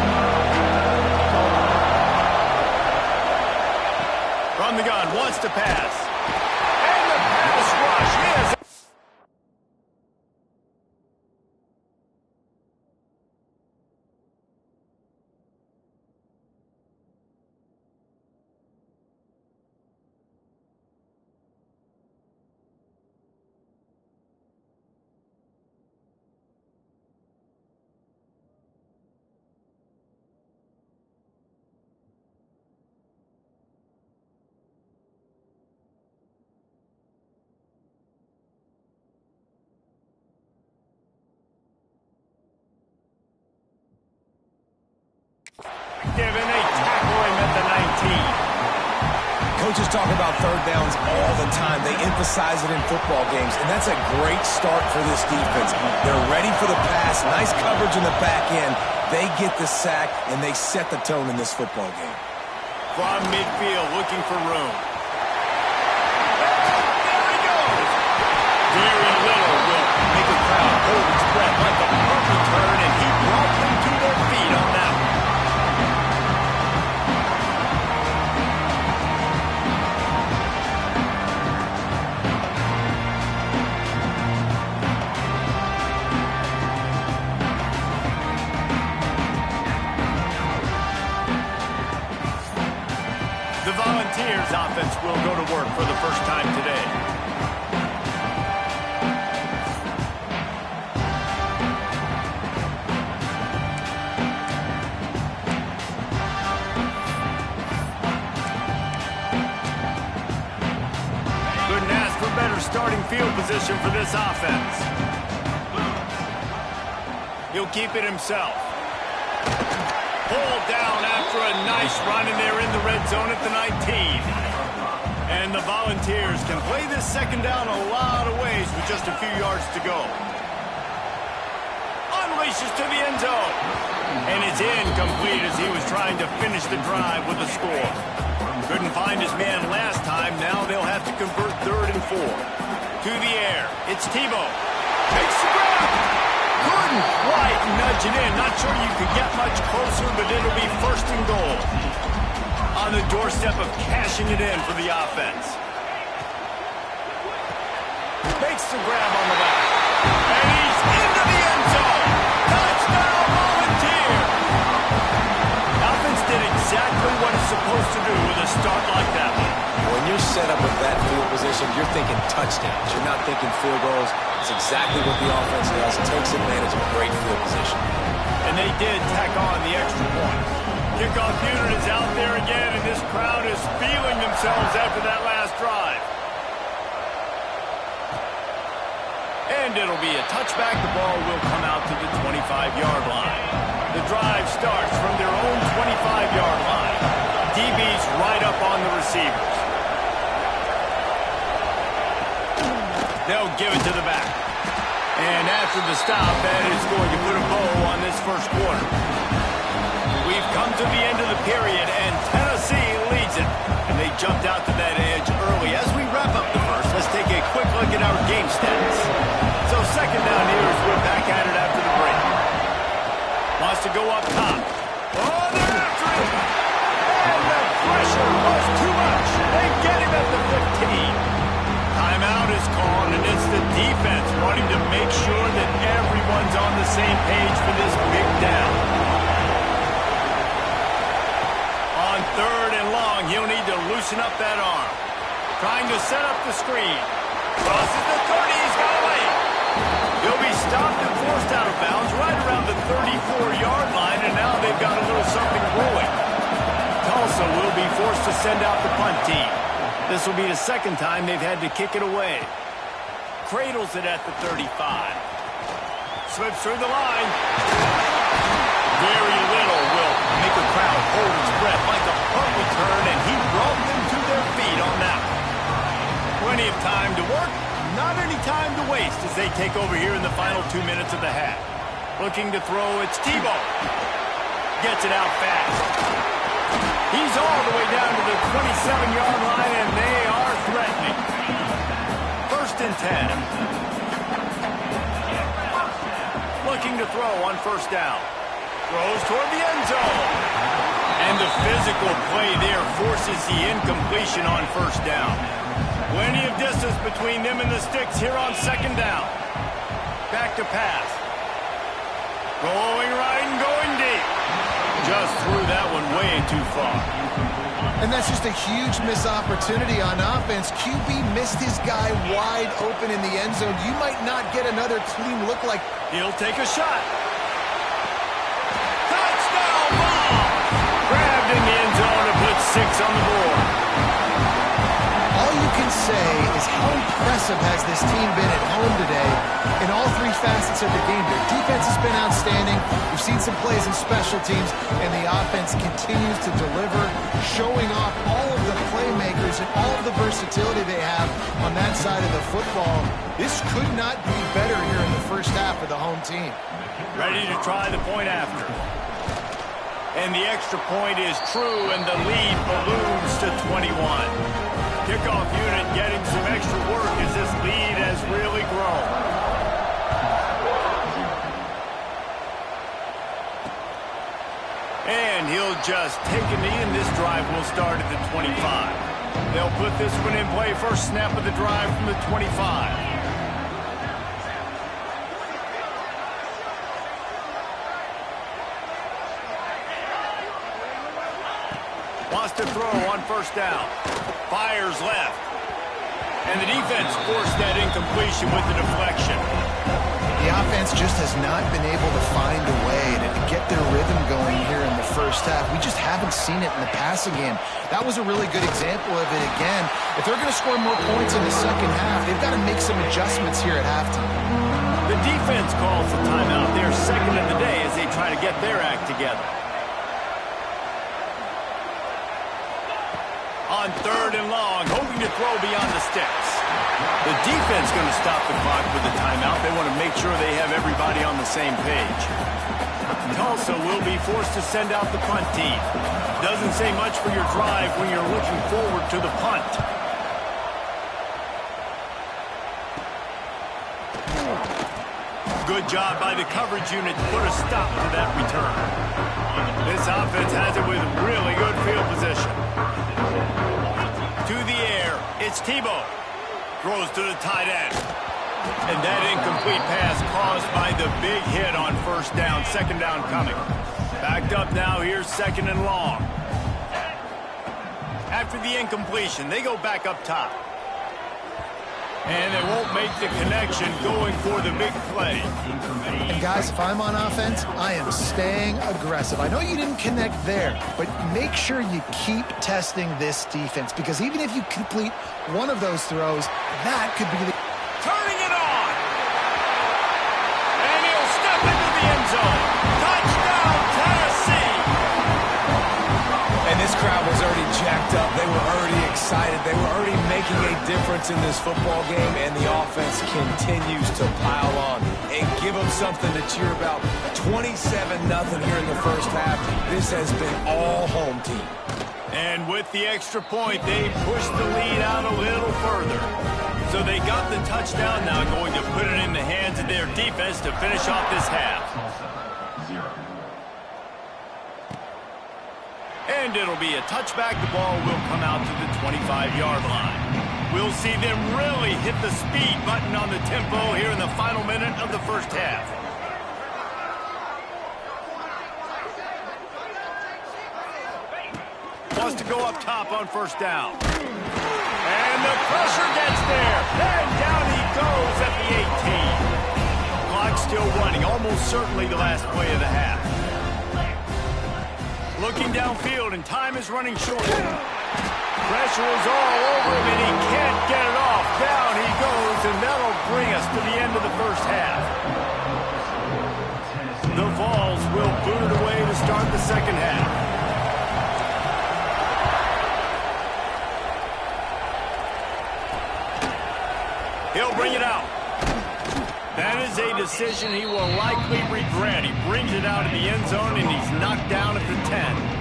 From the gun, wants to pass. And the pass rush is... Given a tackle him at the 19. Coaches talk about 3rd downs all the time. They emphasize it in football games, and that's a great start for this defense. They're ready for the pass. Nice coverage in the back end. They get the sack, and they set the tone in this football game. From midfield, looking for room. There he goes. Very little will make a crowd hold its breath like a punt return, and he brought them to their feet on that one. The Volunteers offense will go to work for the first time today. Couldn't ask for better starting field position for this offense. He'll keep it himself. Pulled down after a nice run, and they're in the red zone at the 19. And the Volunteers can play this second down a lot of ways with just a few yards to go. Unleashes to the end zone. And it's incomplete as he was trying to finish the drive with a score. Couldn't find his man last time. Now they'll have to convert 3rd and 4. To the air. It's Tebow. Takes the grab. Couldn't quite nudge it in. Not sure you could get much closer, but it'll be 1st and goal. On the doorstep of cashing it in for the offense. Makes the grab on the back. And he's into the end zone. Touchdown, Volunteer. Offense did exactly what it's supposed to do with a start like that one. When you're set up with that field position, you're thinking touchdowns. You're not thinking field goals. It's exactly what the offense does. It takes advantage of great field position. And they did tack on the extra point. Kickoff unit is out there again, and this crowd is feeling themselves after that last drive. And it'll be a touchback. The ball will come out to the 25-yard line. The drive starts from their own 25-yard line. DB's right up on the receivers. They'll give it to the back. And after the stop, that is going to put a bow on this first quarter. We've come to the end of the period, and Tennessee leads it. And they jumped out to that edge early. As we wrap up the first, let's take a quick look at our game stats. So second down here as we're back at it after the break. Wants to go up top. Oh, they're after him! And the pressure was too much. They get him at the 15. Timeout is called, and it's the defense wanting to make sure that everyone's on the same page for this big down. On third and long, he'll need to loosen up that arm. Trying to set up the screen. Crosses the 30, he's got away. He'll be stopped and forced out of bounds right around the 34-yard line, and now they've got a little something brewing. Tulsa will be forced to send out the punt team. This will be the second time they've had to kick it away. Cradles it at the 35. Slips through the line. Very little will make a crowd hold its breath like a punt return, and he brought them to their feet on that one. Plenty of time to work, not any time to waste as they take over here in the final 2 minutes of the half. Looking to throw, it's Tebow. Gets it out fast. He's all the way down to the 27-yard line, and they are threatening. First and 10. Looking to throw on first down. Throws toward the end zone. And the physical play there forces the incompletion on first down. Plenty of distance between them and the sticks here on second down. Back to pass. Rolling right and going deep. Just threw that one way too far. And that's just a huge missed opportunity on offense. QB missed his guy wide open in the end zone. You might not get another clean look like. He'll take a shot. Touchdown ball! Grabbed in the end zone and put 6 on the board. All you can say is how impressive has this team been at home today in all 3 facets of the game. Their defense has been outstanding. We've seen some plays in special teams, and the offense continues to deliver, showing off all of the playmakers and all of the versatility they have on that side of the football. This could not be better here in the first half for the home team. Ready to try the point after. And the extra point is true, and the lead balloons to 21. Kickoff unit getting some extra work as this lead has really grown. And he'll just take a knee, and this drive will start at the 25. They'll put this one in play first snap of the drive from the 25. Wants to throw on first down. Fires left. And the defense forced that incompletion with the deflection. The offense just has not been able to find a way to get their rhythm going here in the first half. We just haven't seen it in the passing game. That was a really good example of it again. If they're going to score more points in the second half, they've got to make some adjustments here at halftime. The defense calls the timeout. They're second of the day as they try to get their act together. On third and long, hoping to throw beyond the sticks. The defense going to stop the clock with a timeout. They want to make sure they have everybody on the same page. Tulsa will be forced to send out the punt team. Doesn't say much for your drive when you're looking forward to the punt. Good job by the coverage unit to put a stop to that return. This offense has it with really good field position. To the air, it's Tebow. Throws to the tight end. And that incomplete pass caused by the big hit on first down. Second down coming. Backed up now, here's second and long. After the incompletion, they go back up top. And they won't make the connection going for the big play. And guys, if I'm on offense, I am staying aggressive. I know you didn't connect there, but make sure you keep testing this defense, because even if you complete one of those throws, that could be the... Turning it on! And he'll step into the end zone. Touchdown, Tennessee! And this crowd was already jacked up. They were already excited. They were already making a difference in this football game, and the offense continues to pile on and give them something to cheer about. 27-0 here in the first half. This has been all home team. And with the extra point, they pushed the lead out a little further. So they got the touchdown, now going to put it in the hands of their defense to finish off this half. And it'll be a touchback. The ball will come out to the 25-yard line. We'll see them really hit the speed button on the tempo here in the final minute of the first half. Wants to go up top on first down. And the pressure gets there. And down he goes at the 18. Clock still running, almost certainly the last play of the half. Looking downfield, and time is running short. Pressure is all over him, and he can't get it off. Down he goes, and that'll bring us to the end of the first half. The Vols will boot it away to start the second half. He'll bring it out. That is a decision he will likely regret. He brings it out of the end zone, and he's knocked down at the 10.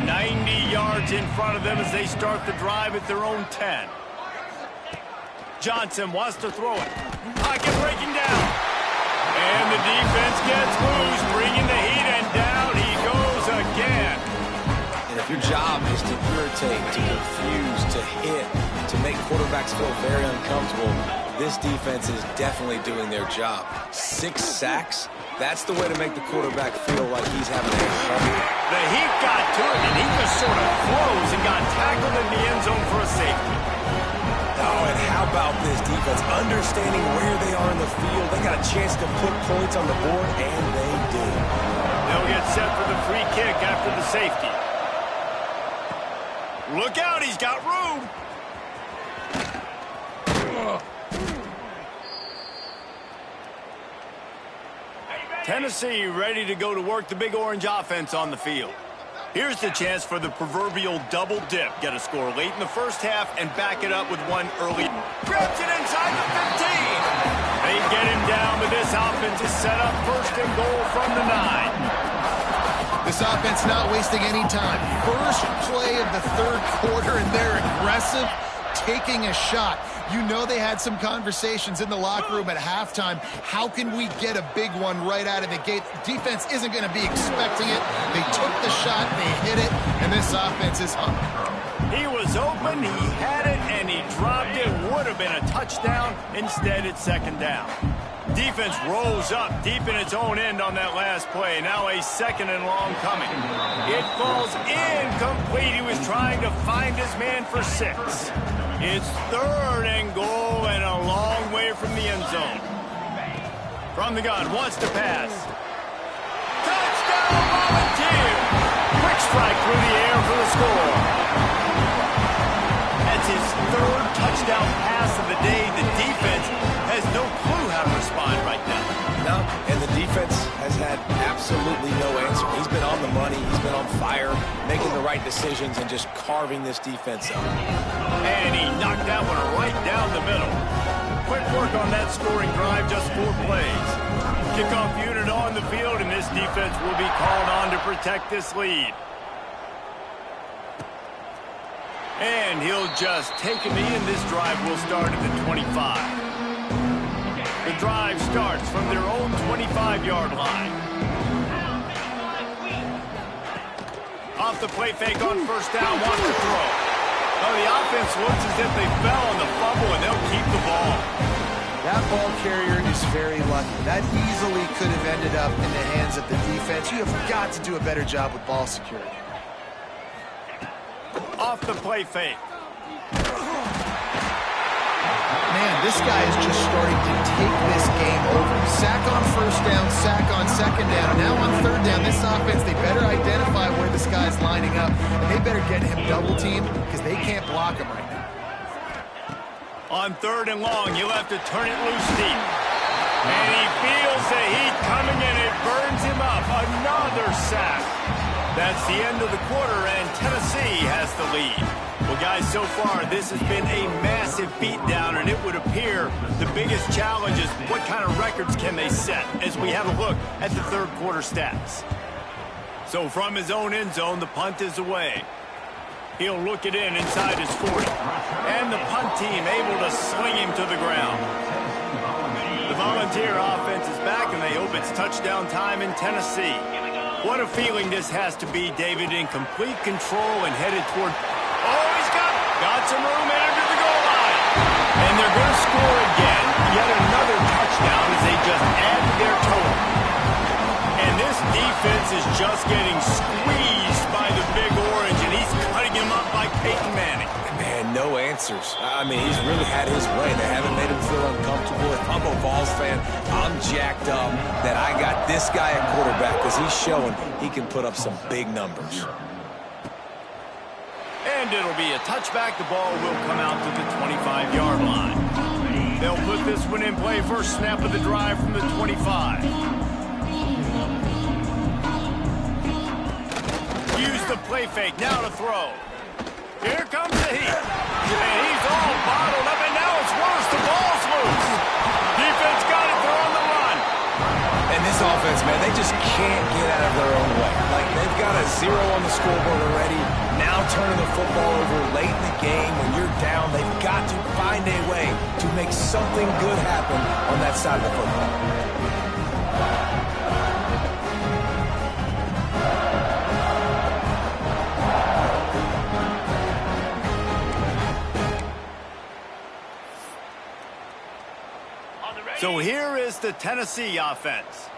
90 yards in front of them as they start the drive at their own 10. Johnson wants to throw it. Pocket breaking down. And the defense gets loose, bringing the heat, and down he goes again. And if your job is to irritate, to confuse, to hit, to make quarterbacks feel very uncomfortable, this defense is definitely doing their job. 6 sacks, that's the way to make the quarterback feel like he's having a trouble. The heat got to him, and he just sort of froze and got tackled in the end zone for a safety. Oh, and how about this defense? Understanding where they are in the field. They got a chance to put points on the board, and they did. They'll get set for the free kick after the safety. Look out, he's got room. Tennessee ready to go to work the Big Orange offense on the field. Here's the chance for the proverbial double dip. Get a score late in the first half and back it up with one early. Grabs it inside the 15. They get him down, but this offense is set up first and goal from the 9. This offense not wasting any time. First play of the third quarter, and they're aggressive, taking a shot. You know they had some conversations in the locker room at halftime. How can we get a big one right out of the gate? Defense isn't going to be expecting it. They took the shot, they hit it, and this offense is hungry. He was open, he had it, and he dropped it. Would have been a touchdown. Instead, it's second down. Defense rose up deep in its own end on that last play. Now a second and long coming. It falls incomplete. He was trying to find his man for 6. It's third and goal and a long way from the end zone. From the gun, wants to pass. Touchdown, Volunteer! Quick strike through the air for the score. That's his third touchdown pass of the day. The defense has no clue how to respond right now. No, and the defense has had absolutely no answer. He's been on the money. He's been on fire, making the right decisions and just carving this defense up. And he knocked that one right down the middle. Quick work on that scoring drive, just 4 plays. Kickoff unit on the field, and this defense will be called on to protect this lead. And he'll just take a knee, and this drive will start at the 25. The drive starts from their own 25-yard line. Off the play fake on first down, wants to throw. Oh, the offense looks as if they fell on the fumble, and they'll keep the ball. That ball carrier is very lucky. That easily could have ended up in the hands of the defense. You have got to do a better job with ball security. Off the play fake. Man, this guy is just starting to take this game over. Sack on first down, sack on second down. Now on third down, this offense, they better identify where this guy's lining up. And they better get him double-teamed because they can't block him right now. On third and long, you'll have to turn it loose deep. And he feels the heat coming, and it burns him up. Another sack. That's the end of the quarter, and Tennessee has the lead. Well, guys, so far, this has been a massive beatdown, and it would appear the biggest challenge is what kind of records can they set as we have a look at the third quarter stats. So from his own end zone, the punt is away. He'll look it in inside his 40. And the punt team able to sling him to the ground. The Volunteer offense is back, and they hope it's touchdown time in Tennessee. What a feeling this has to be, David, in complete control and headed toward... Oh, he's got some room headed to the goal line. And they're going to score again. Yet another touchdown as they just add to their total. And this defense is just getting squeezed by the Big Orange, and he's cutting him up like Peyton Manning. Man, no answers. I mean, he's really had his way. They haven't made him feel uncomfortable. If I'm a Vols fan, I'm jacked up that I got this guy at quarterback because he's showing he can put up some big numbers. And it'll be a touchback. The ball will come out to the 25-yard line. They'll put this one in play. First snap of the drive from the 25. Use the play fake. Now to throw. Here comes the heat. And he's all bottled up, and now it's worse. The ball's loose. Defense got it. They're on the run. And this offense, man, they just can't get out of their own way. Like, they've got a 0 on the scoreboard already. Now turning the football over late in the game when you're down, they've got to find a way to make something good happen on that side of the football. So here is the Tennessee offense.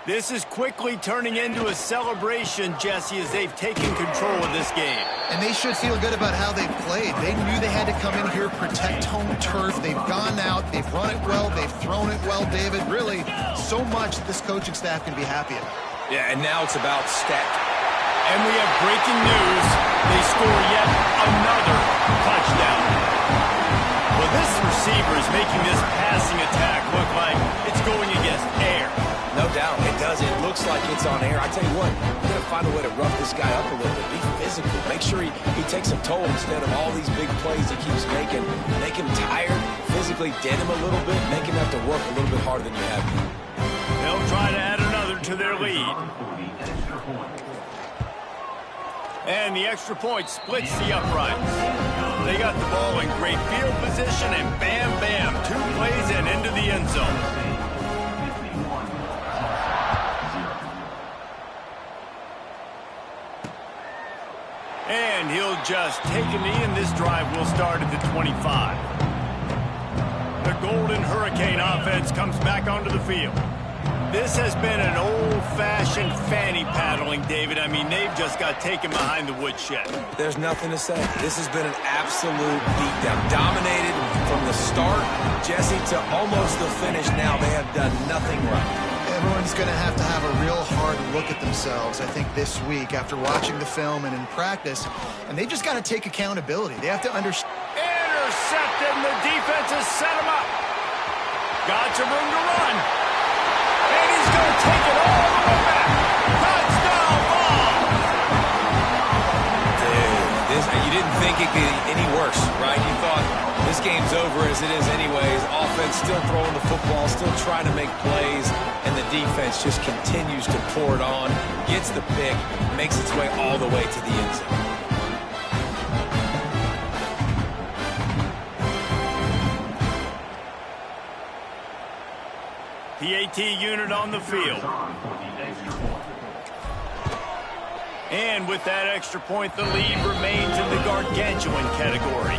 This is quickly turning into a celebration, Jesse, as they've taken control of this game. And they should feel good about how they've played. They knew they had to come in here, protect home turf. They've gone out, they've run it well, they've thrown it well, David. Really, so much that this coaching staff can be happy about. Yeah, and now it's about stat. And we have breaking news. They score yet another touchdown. Well, this receiver is making this passing attack look like it's going against air. No doubt, it does. It looks like it's on air. I tell you what, we're going to find a way to rough this guy up a little bit. Be physical. Make sure he takes a toll instead of all these big plays he keeps making. Make him tired, physically dent him a little bit, make him have to work a little bit harder than you have been. They'll try to add another to their lead. And the extra point splits the uprights. They got the ball in great field position, and bam, bam, 2 plays and into the end zone. And he'll just take a knee, and this drive will start at the 25. The Golden Hurricane offense comes back onto the field. This has been an old-fashioned fanny paddling, David. I mean, they've just got taken behind the woodshed. There's nothing to say. This has been an absolute beatdown. Dominated from the start, Jesse, to almost the finish now. They have done nothing right. Everyone's going to have a real hard look at themselves, I think, this week after watching the film and in practice. And they've just got to take accountability. They have to understand. Intercepted, and the defense has set him up. Got some room to run. And he's going to take it all the way back. Touchdown ball. Dude, you didn't think it could get any worse, right? You thought this game's over as it is anyways. Offense still throwing the football, still trying to make plays, and the defense just continues to pour it on, gets the pick, makes its way all the way to the end zone. PAT unit on the field. And with that extra point, the lead remains in the gargantuan category.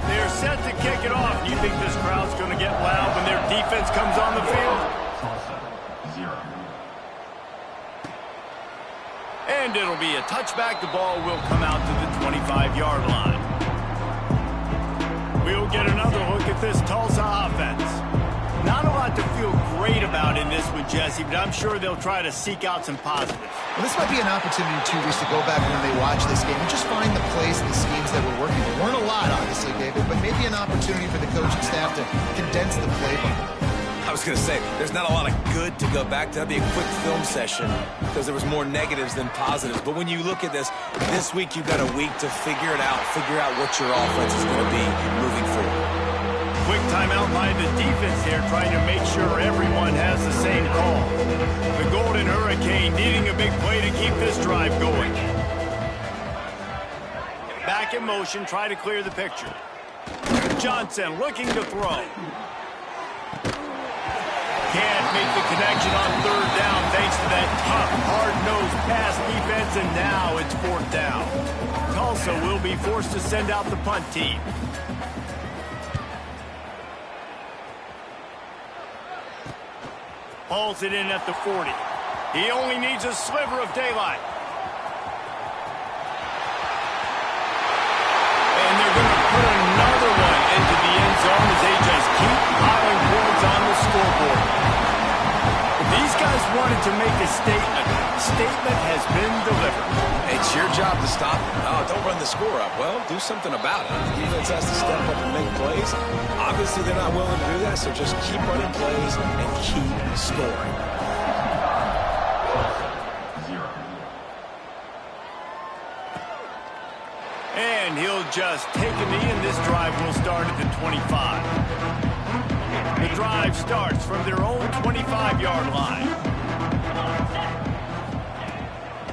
They're set to kick it off. Do you think this crowd's going to get loud when their defense comes on the field? And it'll be a touchback. The ball will come out to the 25-yard line. We'll get another look at this Tulsa offense. Not a lot to feel great about in this one, Jesse, but I'm sure they'll try to seek out some positives. Well, this might be an opportunity, too, just to go back when they watch this game and just find the plays and the schemes that were working. There weren't a lot, obviously, David, but maybe an opportunity for the coaching staff to condense the playbook. I was going to say, there's not a lot of good to go back to. That'd be a quick film session because there was more negatives than positives. But when you look at this week you've got a week to figure it out, figure out what your offense is going to be moving forward. Quick timeout by the defense here, trying to make sure everyone has the same call. The Golden Hurricane needing a big play to keep this drive going. Back in motion, try to clear the picture. Johnson looking to throw. Can't make the connection on third down thanks to that tough, hard-nosed pass defense, and now it's fourth down. Tulsa will be forced to send out the punt team. Hauls it in at the 40. He only needs a sliver of daylight. And they're going to put another one into the end zone as they just keep piling points on the scoreboard. These guys wanted to make a statement. Statement has been delivered. It's your job to stop it. Oh, don't run the score up. Well, do something about it. The defense has to step up and make plays. Obviously, they're not willing to do that, so just keep running plays and keep scoring. And he'll just take a knee, and this drive will start at the 25. The drive starts from their own 25-yard line.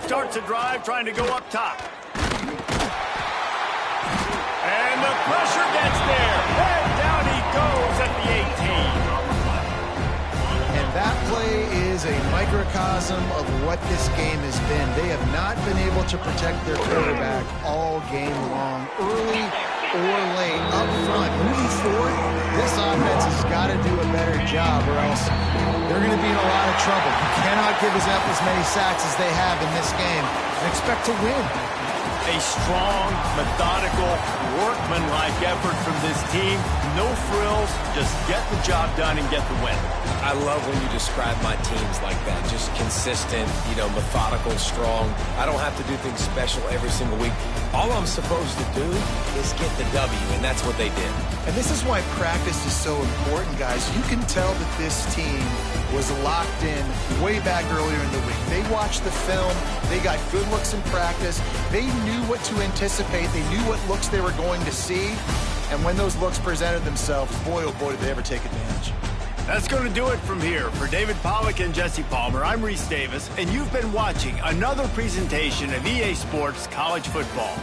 Starts a drive trying to go up top. And the pressure gets there. And down he goes at the 18. And that play is a microcosm of what this game has been. They have not been able to protect their quarterback all game long, early or late, up front. Moving forward, this offense has got to do a better job, or else they're going to be in a lot of trouble. You cannot give up as many sacks as they have in this game and expect to win. A strong, methodical, workmanlike effort from this team. No frills, just get the job done and get the win. I love when you describe my teams like that. Just consistent, methodical, strong. I don't have to do things special every single week. All I'm supposed to do is get the W, and that's what they did. And this is why practice is so important, guys. You can tell that this team was locked in way back earlier in the week. They watched the film. They got good looks in practice. They knew what to anticipate. They knew what looks they were going to see. And when those looks presented themselves, boy, oh boy, did they ever take advantage. That's going to do it from here. For David Pollack and Jesse Palmer, I'm Reese Davis, and you've been watching another presentation of EA Sports College Football.